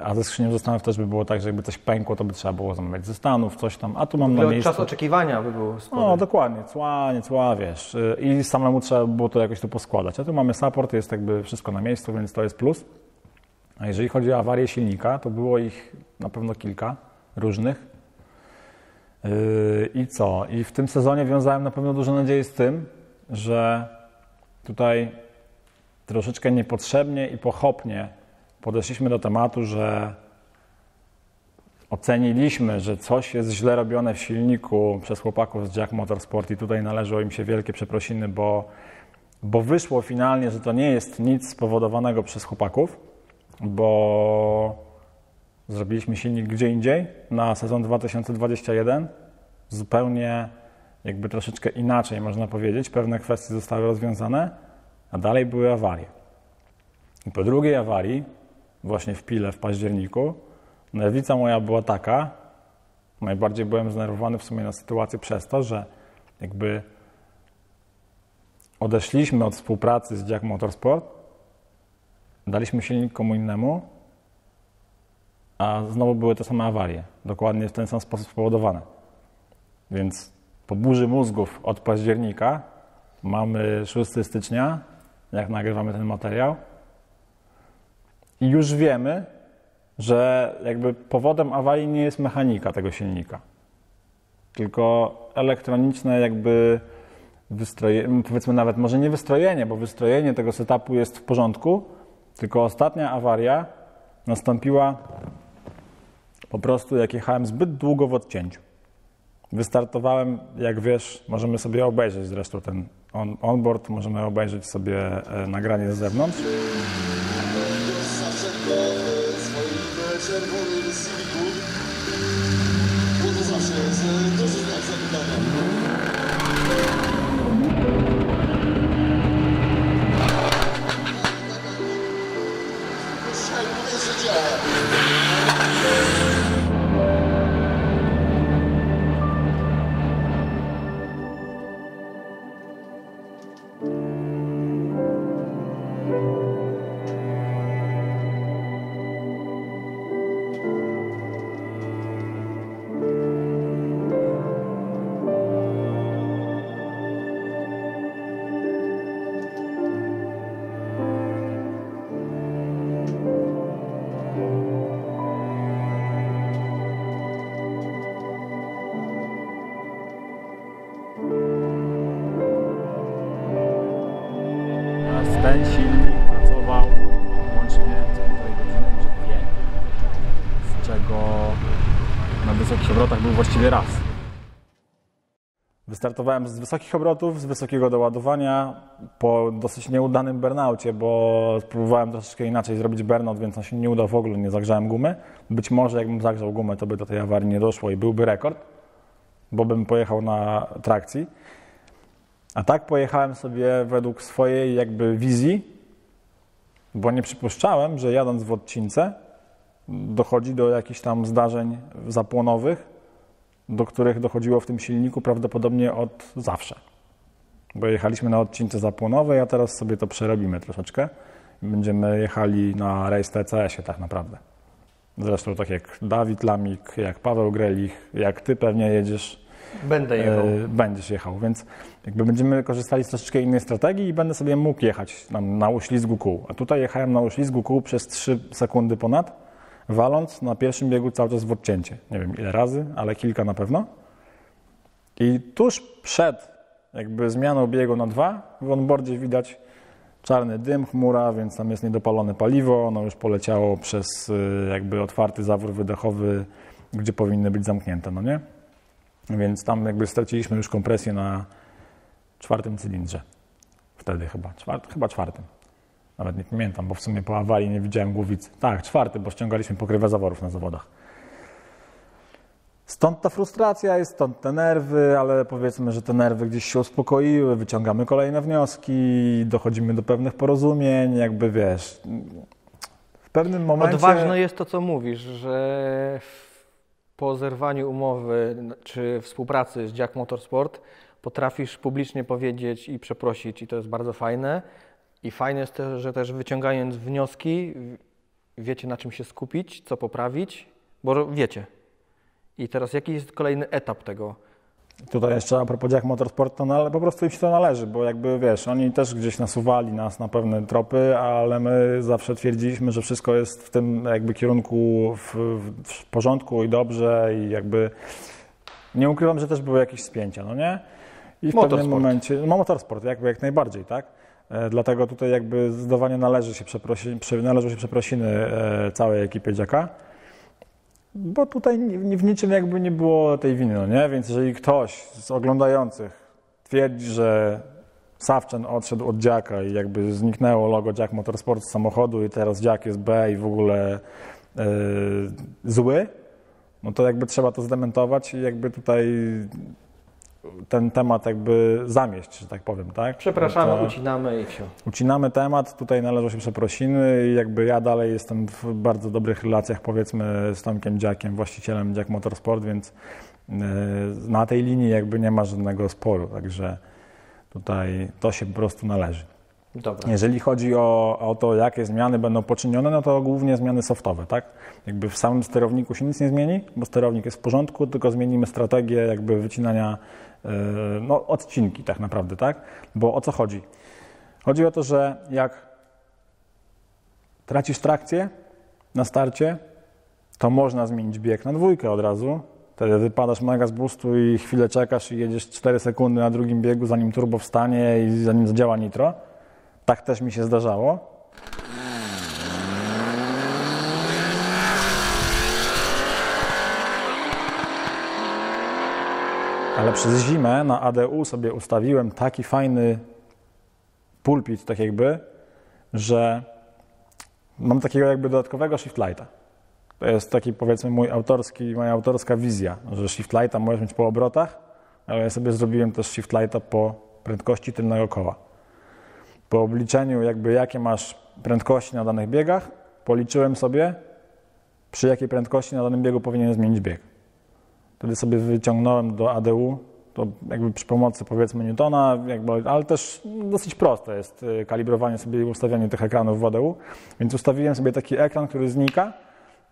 A ze skrzynią ze Stanów też by było tak, że jakby coś pękło, to by trzeba było zamawiać ze Stanów, coś tam, a tu mam na miejscu. Czas oczekiwania by był spory. No dokładnie, cła, wiesz, i samemu trzeba było to jakoś tu poskładać. A tu mamy support, jest jakby wszystko na miejscu, więc to jest plus. A jeżeli chodzi o awarię silnika, to było ich na pewno kilka różnych. I co? I w tym sezonie wiązałem na pewno dużo nadziei z tym, że tutaj troszeczkę niepotrzebnie i pochopnie podeszliśmy do tematu, że oceniliśmy, że coś jest źle robione w silniku przez chłopaków z Jack Motorsport i tutaj należą im się wielkie przeprosiny, bo wyszło finalnie, że to nie jest nic spowodowanego przez chłopaków, bo zrobiliśmy silnik gdzie indziej na sezon 2021, zupełnie jakby troszeczkę inaczej można powiedzieć, pewne kwestie zostały rozwiązane, a dalej były awarie. I po drugiej awarii, właśnie w Pile w październiku, nerwica moja była taka, najbardziej byłem zdenerwowany w sumie na sytuację przez to, że jakby odeszliśmy od współpracy z Jack Motorsport, daliśmy silnik komu innemu, a znowu były te same awarie, dokładnie w ten sam sposób spowodowane. Więc po burzy mózgów od października mamy 6 stycznia, jak nagrywamy ten materiał i już wiemy, że jakby powodem awarii nie jest mechanika tego silnika, tylko elektroniczne jakby wystrojenie, powiedzmy nawet może nie wystrojenie, bo wystrojenie tego setupu jest w porządku, tylko ostatnia awaria nastąpiła po prostu jak jechałem zbyt długo w odcięciu. Wystartowałem, jak wiesz, możemy sobie obejrzeć zresztą ten onboard, możemy obejrzeć sobie nagranie z zewnątrz. Ten silnik pracował łącznie półtorej godziny, może 2, z czego na wysokich obrotach był właściwie raz. Wystartowałem z wysokich obrotów, z wysokiego doładowania po dosyć nieudanym burnaucie, bo spróbowałem troszeczkę inaczej zrobić burnout, więc on się nie udał w ogóle, nie zagrzałem gumy. Być może jakbym zagrzał gumę, to by do tej awarii nie doszło i byłby rekord, bo bym pojechał na trakcji. A tak pojechałem sobie według swojej jakby wizji, bo nie przypuszczałem, że jadąc w odcince dochodzi do jakichś tam zdarzeń zapłonowych, do których dochodziło w tym silniku prawdopodobnie od zawsze. Bo jechaliśmy na odcince zapłonowej, a teraz sobie to przerobimy troszeczkę. Będziemy jechali na rejs TCS-ie tak naprawdę. Zresztą tak jak Dawid Lamik, jak Paweł Grelich, jak ty pewnie jedziesz. Będę jechał. Będziesz jechał, więc jakby będziemy korzystali z troszeczkę innej strategii i będę sobie mógł jechać na uślizgu kół. A tutaj jechałem na uślizgu kół przez 3 sekundy ponad, waląc na pierwszym biegu cały czas w odcięcie. Nie wiem ile razy, ale kilka na pewno. I tuż przed jakby zmianą biegu na 2 w onboardzie widać czarny dym, chmura, więc tam jest niedopalone paliwo. Ono już poleciało przez jakby otwarty zawór wydechowy, gdzie powinny być zamknięte, no nie? Więc tam jakby straciliśmy już kompresję na 4. cylindrze. Wtedy chyba 4. Nawet nie pamiętam, bo w sumie po awarii nie widziałem głowicy. Tak, 4, bo ściągaliśmy pokrywę zaworów na zawodach. Stąd ta frustracja jest, stąd te nerwy, ale powiedzmy, że te nerwy gdzieś się uspokoiły, wyciągamy kolejne wnioski, dochodzimy do pewnych porozumień, jakby wiesz, w pewnym momencie... Odważne jest to, co mówisz, że po zerwaniu umowy czy współpracy z Jack Motorsport potrafisz publicznie powiedzieć i przeprosić i to jest bardzo fajne. I fajne jest też, że też wyciągając wnioski wiecie, na czym się skupić, co poprawić, bo wiecie. I teraz jaki jest kolejny etap tego? Tutaj jeszcze a propos Jack Motorsport, to po prostu im się to należy, bo jakby wiesz, oni też gdzieś nasuwali nas na pewne tropy, ale my zawsze twierdziliśmy, że wszystko jest w tym jakby kierunku w porządku i dobrze i jakby nie ukrywam, że też były jakieś spięcia, no nie? I w pewnym momencie, no motorsport jak najbardziej, tak? Dlatego tutaj jakby zdecydowanie należą się przeprosiny całej ekipie Jacka. Bo tutaj w niczym jakby nie było tej winy, no nie? Więc jeżeli ktoś z oglądających twierdzi, że Sawczan odszedł od Jacka i jakby zniknęło logo Jack Motorsport z samochodu i teraz Jack jest B i w ogóle zły, no to jakby trzeba to zdementować i jakby tutaj ten temat jakby zamieść, że tak powiem, tak? Przepraszamy, ucinamy i wsio. Ucinamy temat, tutaj należą się przeprosiny i jakby ja dalej jestem w bardzo dobrych relacjach, powiedzmy, z Tomkiem Jackiem, właścicielem Jack Motorsport, więc na tej linii jakby nie ma żadnego sporu, także tutaj to się po prostu należy. Dobra. Jeżeli chodzi o to, jakie zmiany będą poczynione, no to głównie zmiany softowe, tak? Jakby w samym sterowniku się nic nie zmieni, bo sterownik jest w porządku, tylko zmienimy strategię jakby wycinania, no odcinki tak naprawdę, tak? Bo o co chodzi? Chodzi o to, że jak tracisz trakcję na starcie, to można zmienić bieg na 2 od razu. Wtedy wypadasz mega z boostu i chwilę czekasz i jedziesz 4 sekundy na drugim biegu, zanim turbo wstanie i zanim zadziała nitro. Tak też mi się zdarzało. Ale przez zimę na ADU sobie ustawiłem taki fajny pulpit, tak jakby, że mam takiego jakby dodatkowego shift lighta. To jest taki, powiedzmy, moja autorska wizja, że shift lighta możesz mieć po obrotach, ale ja sobie zrobiłem też shift lighta po prędkości tylnego koła. Po obliczeniu jakby jakie masz prędkości na danych biegach, policzyłem sobie, przy jakiej prędkości na danym biegu powinien zmienić bieg. Wtedy sobie wyciągnąłem do ADU, to jakby przy pomocy, powiedzmy, Newtona, ale też dosyć proste jest kalibrowanie sobie i ustawianie tych ekranów w ADU, więc ustawiłem sobie taki ekran, który znika,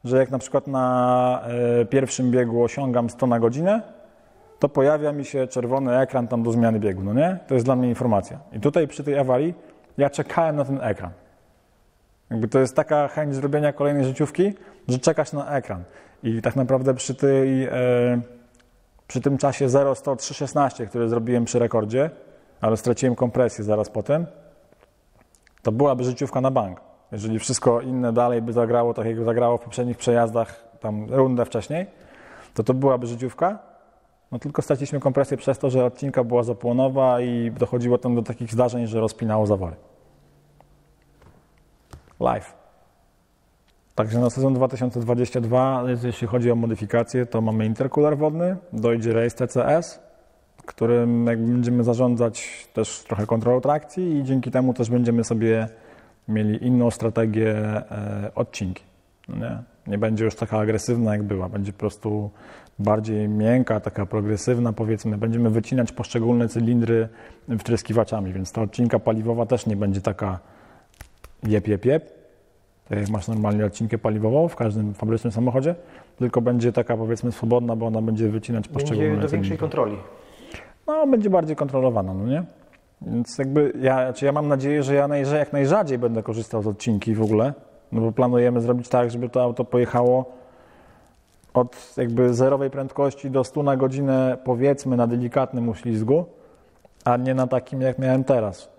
że jak na przykład na pierwszym biegu osiągam 100 na godzinę, to pojawia mi się czerwony ekran tam do zmiany biegu, no nie? To jest dla mnie informacja. I tutaj przy tej awarii ja czekałem na ten ekran. Jakby to jest taka chęć zrobienia kolejnej życiówki, że czekasz na ekran. I tak naprawdę przy tym czasie 0,103,16, który zrobiłem przy rekordzie, ale straciłem kompresję zaraz potem, to byłaby życiówka na bank. Jeżeli wszystko inne dalej by zagrało tak, jak zagrało w poprzednich przejazdach, tam rundę wcześniej, to byłaby życiówka. No tylko straciliśmy kompresję przez to, że odcinka była zapłonowa i dochodziło tam do takich zdarzeń, że rozpinało zawory. Live. Także na sezon 2022, jeśli chodzi o modyfikacje, to mamy intercooler wodny, dojdzie Race TCS, którym jakby będziemy zarządzać też trochę kontrolą trakcji i dzięki temu też będziemy sobie mieli inną strategię odcinki. No nie będzie już taka agresywna, jak była. Będzie po prostu bardziej miękka, taka progresywna, powiedzmy. Będziemy wycinać poszczególne cylindry wtryskiwaczami, więc ta odcinka paliwowa też nie będzie taka jep, tak jak masz normalnie odcinkę paliwową w każdym fabrycznym samochodzie, tylko będzie taka, powiedzmy, swobodna, bo ona będzie wycinać poszczególne cylindry. Będzie do większej kontroli. No, będzie bardziej kontrolowana, no nie? Więc jakby ja mam nadzieję, że ja jak najrzadziej będę korzystał z odcinki w ogóle, no bo planujemy zrobić tak, żeby to auto pojechało od jakby zerowej prędkości do 100 na godzinę, powiedzmy, na delikatnym uślizgu, a nie na takim, jak miałem teraz.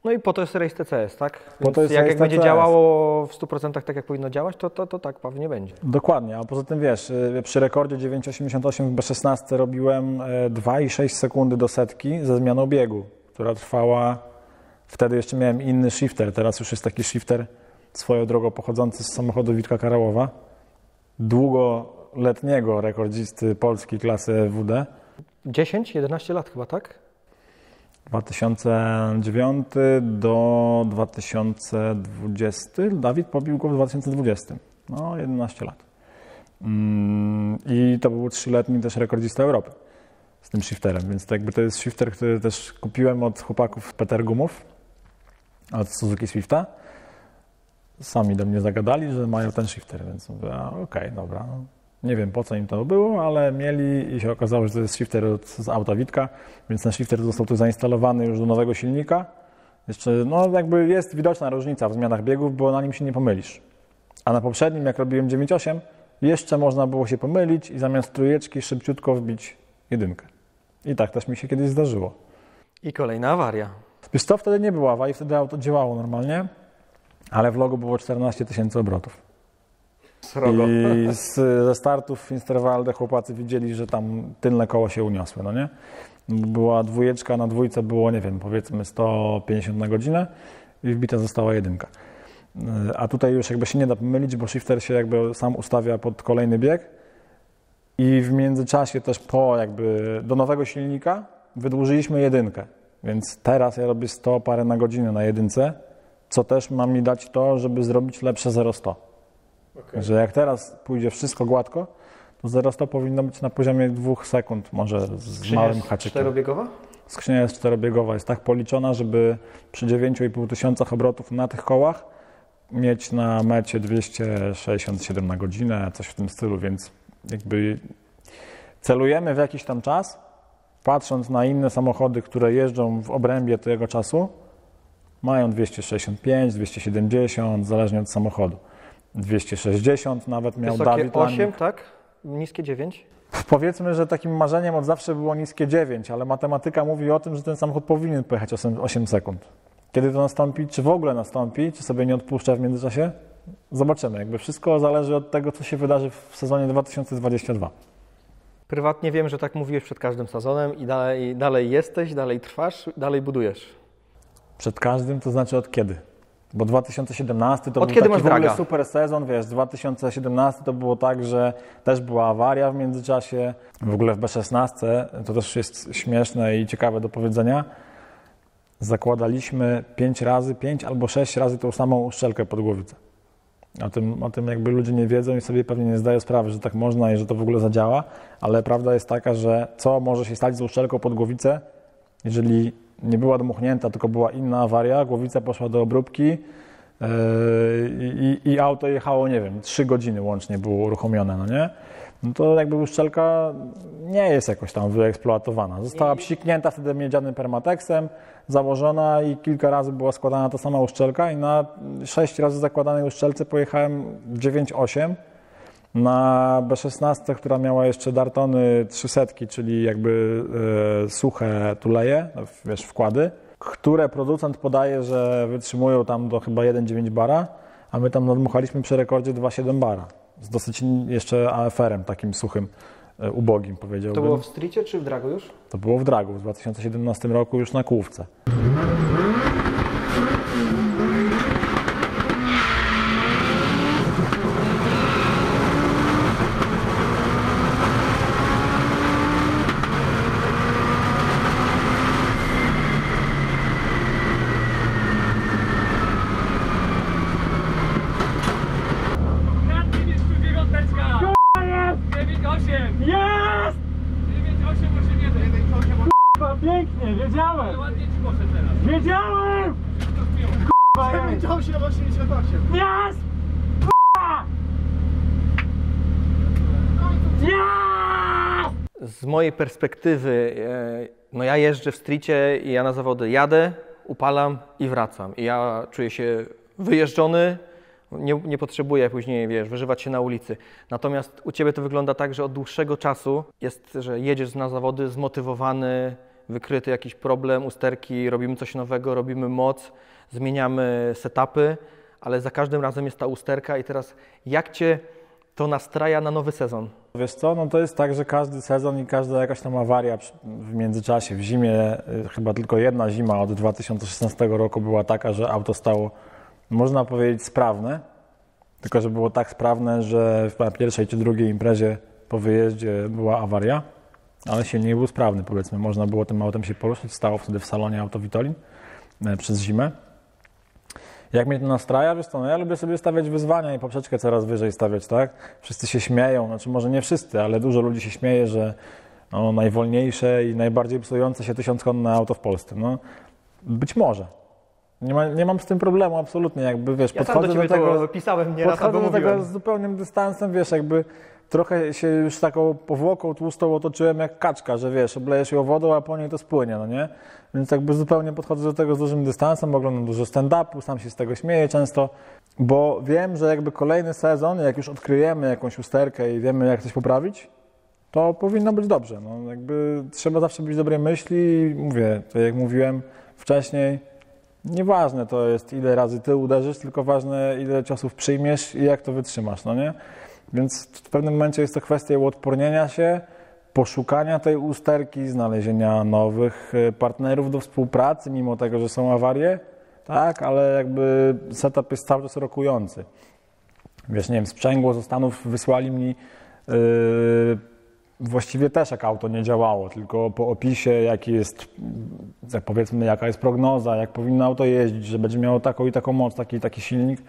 No i po to jest Race TCS, tak? Po to jest jak Race będzie TCS. działało w 100% tak, jak powinno działać, to tak pewnie będzie. Dokładnie, a poza tym wiesz, przy rekordzie 9,88 w B16 robiłem 2,6 sekundy do setki ze zmianą biegu, która trwała Wtedy jeszcze miałem inny shifter, teraz już jest taki shifter swoją drogą pochodzący z samochodu Witka Karałowa, długoletniego rekordzisty Polski klasy WD. 10-11 lat chyba, tak? 2009 do 2020. Dawid pobił go w 2020. No, 11 lat. I to był 3-letni też rekordzista Europy z tym shifterem, więc to jakby to jest shifter, który też kupiłem od chłopaków Petergumów, od Suzuki Swifta. Sami do mnie zagadali, że mają ten shifter, więc mówię, okej, dobra. Nie wiem, po co im to było, ale mieli i się okazało, że to jest shifter z auta Witka, więc ten shifter został tu zainstalowany już do nowego silnika. Jeszcze, no jakby jest widoczna różnica w zmianach biegów, bo na nim się nie pomylisz. A na poprzednim, jak robiłem 9.8, jeszcze można było się pomylić i zamiast trójeczki szybciutko wbić 1. I tak też mi się kiedyś zdarzyło. I kolejna awaria. Wiesz co, wtedy nie było awarii, wtedy auto działało normalnie, ale w logu było 14 000 obrotów. Srogo. I ze startów w Finsterwalde chłopacy widzieli, że tam tylne koło się uniosły, no nie? Była 2, na 2 było, nie wiem, powiedzmy 150 na godzinę i wbita została 1. A tutaj już jakby się nie da pomylić, bo shifter się jakby sam ustawia pod kolejny bieg i w międzyczasie też do nowego silnika wydłużyliśmy 1. Więc teraz ja robię 100 parę na godzinę na 1, co też ma mi dać to, żeby zrobić lepsze 0-100. Okay. Że jak teraz pójdzie wszystko gładko, to 0-100 powinno być na poziomie 2 sekund, może z małym haczykiem. Czterobiegowa? Skrzynia jest 4-biegowa, jest tak policzona, żeby przy 9,5 obrotów na tych kołach mieć na mecie 267 na godzinę, coś w tym stylu, więc jakby celujemy w jakiś tam czas, patrząc na inne samochody, które jeżdżą w obrębie tego czasu, mają 265, 270, zależnie od samochodu. 260 nawet miał Wysokie Dawid 8, Lanik. tak? Niskie 9? Powiedzmy, że takim marzeniem od zawsze było niskie 9, ale matematyka mówi o tym, że ten samochód powinien pojechać 8 sekund. Kiedy to nastąpi, czy w ogóle nastąpi, czy sobie nie odpuszcza w międzyczasie? Zobaczymy. Jakby wszystko zależy od tego, co się wydarzy w sezonie 2022. Prywatnie wiem, że tak mówiłeś przed każdym sezonem i dalej jesteś, dalej trwasz, dalej budujesz. Przed każdym, to znaczy od kiedy? Bo 2017 to od był kiedy taki masz w ogóle draga? super sezon, wiesz, 2017 to było tak, że też była awaria w międzyczasie. W ogóle w B16, to też jest śmieszne i ciekawe do powiedzenia, zakładaliśmy 5 albo 6 razy tą samą uszczelkę pod głowicę. O tym jakby ludzie nie wiedzą i sobie pewnie nie zdają sprawy, że tak można i że to w ogóle zadziała, ale prawda jest taka, że co może się stać z uszczelką pod głowicę, jeżeli nie była dmuchnięta, tylko była inna awaria, głowica poszła do obróbki i auto jechało, nie wiem, 3 godziny łącznie było uruchomione, no nie? No to jakby uszczelka nie jest jakoś tam wyeksploatowana. Została psiknięta wtedy miedzianym permatexem, założona i kilka razy była składana ta sama uszczelka i na 6 razy zakładanej uszczelce pojechałem 9.8 na B16, która miała jeszcze Dartony 300, czyli jakby suche tuleje, wiesz, wkłady, które producent podaje, że wytrzymują tam do chyba 1,9 bara, a my tam nadmuchaliśmy przy rekordzie 2,7 bara. Z dosyć jeszcze AFR-em takim suchym, ubogim, powiedziałbym. To było w Streetie czy w Dragu już? To było w Dragu w 2017 roku już na kółówce. Pięknie, wiedziałem! Ładnie ci poszedł teraz. Wiedziałem! K***a! 98. Jest! K***a! Jest! Z mojej perspektywy, no ja jeżdżę w Streetie i ja na zawody jadę, upalam i wracam. I ja czuję się wyjeżdżony, nie potrzebuję później, wiesz, wyżywać się na ulicy. Natomiast u Ciebie to wygląda tak, że od dłuższego czasu jest, że jedziesz na zawody zmotywowany, wykryty jakiś problem, usterki, robimy coś nowego, robimy moc, zmieniamy setupy, ale za każdym razem jest ta usterka i teraz jak Cię to nastraja na nowy sezon? Wiesz co, no to jest tak, że każdy sezon i każda jakaś tam awaria w międzyczasie, w zimie, chyba tylko jedna zima od 2016 roku była taka, że auto stało, można powiedzieć, sprawne, tylko że było tak sprawne, że w pierwszej czy drugiej imprezie po wyjeździe była awaria, ale silnik był sprawny, powiedzmy, można było tym autem się poruszać, stało wtedy w salonie auto Vitolin przez zimę. Jak mnie to nastraja, wiesz co, no ja lubię sobie stawiać wyzwania i poprzeczkę coraz wyżej stawiać, tak? Wszyscy się śmieją, znaczy może nie wszyscy, ale dużo ludzi się śmieje, że no, najwolniejsze i najbardziej psujące się 1000-konne auto w Polsce. No, być może. Nie mam z tym problemu, absolutnie, jakby, wiesz, Ja podchodzę do tego, pisałem nieraz, albo do tego mówiłem. z zupełnym dystansem, wiesz, jakby trochę się już taką powłoką tłustą otoczyłem jak kaczka, że wiesz, oblejesz ją wodą, a po niej to spłynie, no nie? Więc jakby zupełnie podchodzę do tego z dużym dystansem, oglądam dużo stand-upu, sam się z tego śmieję często, bo wiem, że jakby kolejny sezon, jak już odkryjemy jakąś usterkę i wiemy, jak coś poprawić, to powinno być dobrze. No, jakby trzeba zawsze być dobrej myśli i mówię, to jak mówiłem wcześniej, nieważne to jest, ile razy ty uderzysz, tylko ważne, ile ciosów przyjmiesz i jak to wytrzymasz, no nie? Więc w pewnym momencie jest to kwestia uodpornienia się, poszukania tej usterki, znalezienia nowych partnerów do współpracy, mimo tego, że są awarie, tak, ale jakby setup jest cały czas rokujący. Wiesz, nie wiem, sprzęgło ze Stanów wysłali mi właściwie też jak auto nie działało, tylko po opisie, jaki jest, powiedzmy, jaka jest prognoza, jak powinno auto jeździć, że będzie miało taką i taką moc, taki silnik.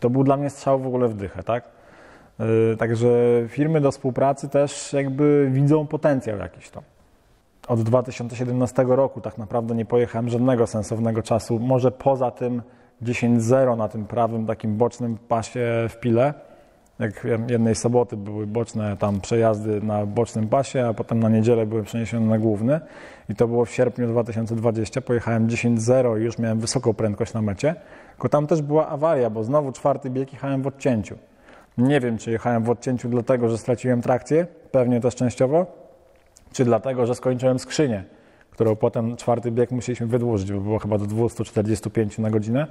To był dla mnie strzał w ogóle w dychę, tak? Także firmy do współpracy też jakby widzą potencjał jakiś tam. Od 2017 roku tak naprawdę nie pojechałem żadnego sensownego czasu, może poza tym 10.0 na tym prawym takim bocznym pasie w Pile. Jak jednej soboty były boczne tam przejazdy na bocznym pasie, a potem na niedzielę były przeniesione na główny i to było w sierpniu 2020. Pojechałem 10.0 i już miałem wysoką prędkość na mecie, tylko tam też była awaria, bo znowu czwarty bieg jechałem w odcięciu. Nie wiem, czy jechałem w odcięciu dlatego, że straciłem trakcję, pewnie też częściowo, czy dlatego, że skończyłem skrzynię, którą potem czwarty bieg musieliśmy wydłużyć, bo było chyba do 245 na godzinę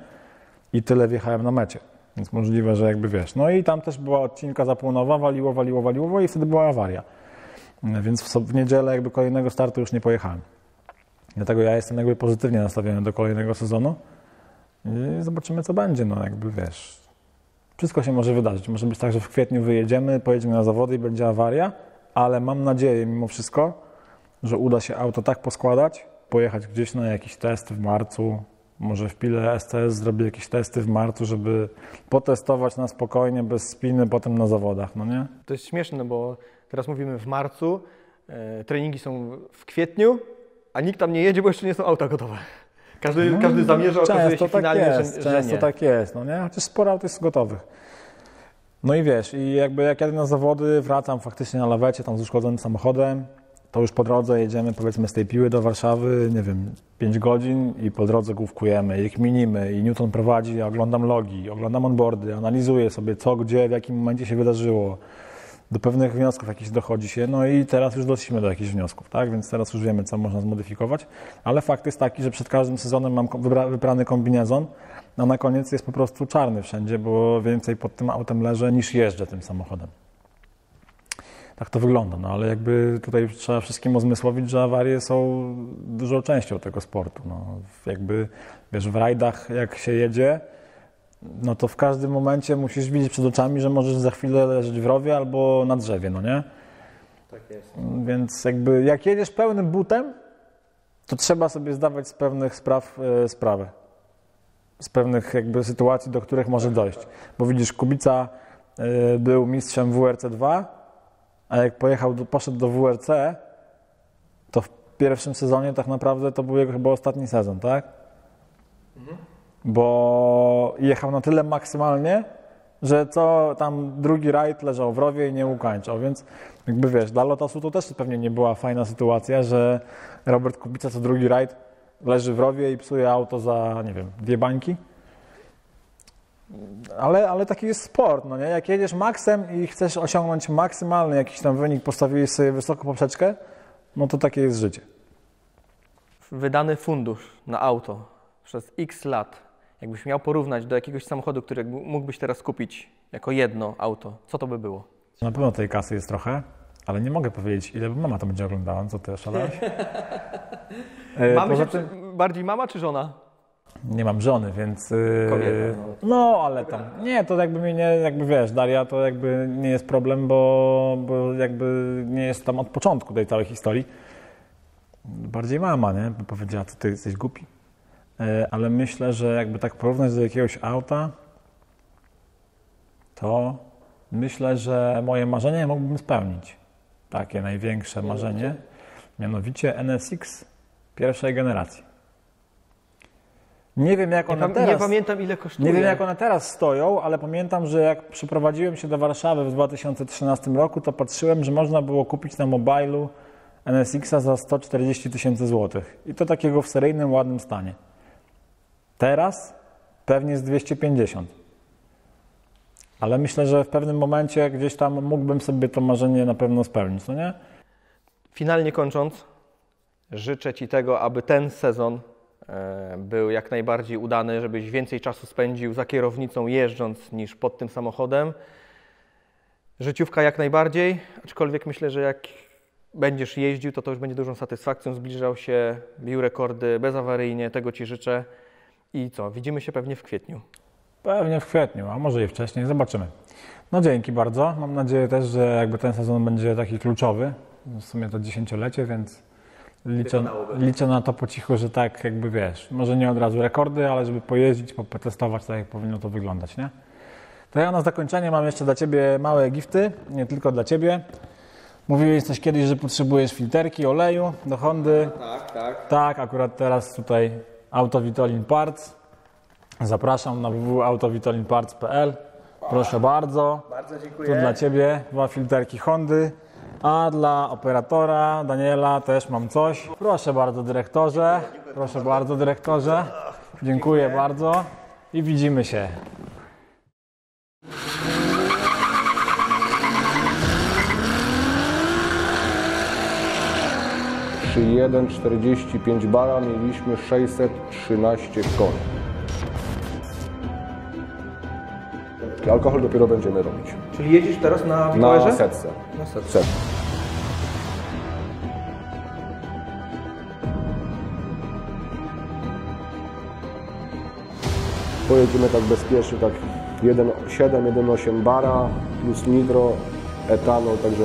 i tyle wjechałem na mecie. Więc możliwe, że jakby wiesz. No i tam też była odcinka zapłonowa, waliło i wtedy była awaria. Więc w niedzielę jakby kolejnego startu już nie pojechałem. Dlatego ja jestem jakby pozytywnie nastawiony do kolejnego sezonu i zobaczymy, co będzie. No jakby wiesz, wszystko się może wydarzyć. Może być tak, że w kwietniu wyjedziemy, pojedziemy na zawody i będzie awaria, ale mam nadzieję mimo wszystko, że uda się auto tak poskładać, pojechać gdzieś na jakiś test w marcu, może w Pile STS zrobię jakieś testy w marcu, żeby potestować na spokojnie, bez spiny, potem na zawodach, no nie? To jest śmieszne, bo teraz mówimy w marcu, treningi są w kwietniu, a nikt tam nie jedzie, bo jeszcze nie są auta gotowe. Każdy zamierza, okazuje się finalnie, że często nie. tak jest, no nie? Chociaż sporo aut jest gotowych. No i wiesz, i jakby jak jadę na zawody, wracam faktycznie na lawecie, tam z uszkodzonym samochodem, to już po drodze jedziemy, powiedzmy, z tej Piły do Warszawy, nie wiem, 5 godzin i po drodze główkujemy, ich minimy i Newton prowadzi, ja oglądam logi, oglądam onboardy, analizuję sobie co, gdzie, w jakim momencie się wydarzyło. Do pewnych wniosków jakichś dochodzi się, no i teraz już doszliśmy do jakichś wniosków, tak? Więc teraz już wiemy, co można zmodyfikować, ale fakt jest taki, że przed każdym sezonem mam wybrany kombinezon, a na koniec jest po prostu czarny wszędzie, bo więcej pod tym autem leżę niż jeżdżę tym samochodem. Tak to wygląda, no ale jakby tutaj trzeba wszystkim uzmysłowić, że awarie są dużą częścią tego sportu. No, jakby, wiesz, w rajdach jak się jedzie, no to w każdym momencie musisz widzieć przed oczami, że możesz za chwilę leżeć w rowie albo na drzewie, no nie? Tak jest. Więc jakby jak jedziesz pełnym butem, to trzeba sobie zdawać z pewnych spraw sprawę. Z pewnych jakby sytuacji, do których może dojść. Bo widzisz, Kubica był mistrzem WRC2, a jak poszedł do WRC, to w pierwszym sezonie tak naprawdę to był jego chyba ostatni sezon, tak? Bo jechał na tyle maksymalnie, że co tam drugi rajd leżał w rowie i nie ukończał, więc jakby wiesz, dla Lotosu to też pewnie nie była fajna sytuacja, że Robert Kubica co drugi rajd leży w rowie i psuje auto za, nie wiem, 2 bańki. Ale taki jest sport, no nie? Jak jedziesz maksem i chcesz osiągnąć maksymalny jakiś tam wynik, postawiłeś sobie wysoką poprzeczkę, no to takie jest życie. Wydany fundusz na auto przez x lat, jakbyś miał porównać do jakiegoś samochodu, który mógłbyś teraz kupić jako jedno auto, co to by było? Na pewno tej kasy jest trochę, ale nie mogę powiedzieć, ile mama to będzie oglądała. Co ty oszalałeś? Mamy bardziej mama czy żona? Nie mam żony, więc... Kobieta, no, ale tam... Nie, to jakby mnie nie... Jakby wiesz, Daria to jakby nie jest problem, bo jakby nie jest tam od początku tej całej historii. Bardziej mama, nie? By powiedziała, to ty jesteś głupi. Ale myślę, że jakby tak porównać do jakiegoś auta, to myślę, że moje marzenie mógłbym spełnić. Takie największe marzenie. Mianowicie NSX pierwszej generacji. Nie wiem, jak one teraz... Nie pamiętam, ile kosztuje. Nie wiem, jak one teraz stoją, ale pamiętam, że jak przyprowadziłem się do Warszawy w 2013 roku, to patrzyłem, że można było kupić na mobilu NSX-a za 140 000 złotych. I to takiego w seryjnym, ładnym stanie. Teraz pewnie z 250. Ale myślę, że w pewnym momencie gdzieś tam mógłbym sobie to marzenie na pewno spełnić, no nie? Finalnie kończąc, życzę Ci tego, aby ten sezon był jak najbardziej udany, żebyś więcej czasu spędził za kierownicą jeżdżąc niż pod tym samochodem. Życiówka jak najbardziej, aczkolwiek myślę, że jak będziesz jeździł, to już będzie dużą satysfakcją, zbliżał się, bił rekordy bezawaryjnie, tego Ci życzę. I co, widzimy się pewnie w kwietniu. Pewnie w kwietniu, a może i wcześniej, zobaczymy. No dzięki bardzo, mam nadzieję też, że jakby ten sezon będzie taki kluczowy, w sumie to 10-lecie, więc liczę na to po cichu, że tak jakby wiesz, może nie od razu rekordy, ale żeby pojeździć, potestować, tak jak powinno to wyglądać, nie? To ja na zakończenie mam jeszcze dla Ciebie małe gifty, nie tylko dla Ciebie. Mówiłeś coś kiedyś, że potrzebujesz filterki, oleju do Hondy. Tak. Tak, akurat teraz tutaj Auto Vitolin Parts. Zapraszam na www.autovitolinparts.pl. Proszę bardzo. Bardzo dziękuję. Tu dla Ciebie 2 filterki Hondy. A dla operatora Daniela też mam coś. Proszę bardzo, dyrektorze. Proszę bardzo, dyrektorze. Dziękuję bardzo i widzimy się. 1,45 bara mieliśmy 613 koni. Alkohol dopiero będziemy robić. Czyli jedziesz teraz na Witowerze? Na setce. Na setce. Pojedziemy tak bezpiecznie, tak 1,7, 1,8 bara plus nitro, etanol, także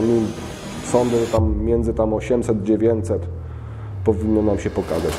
sądzę, że tam między 800-900 powinno nam się pokazać.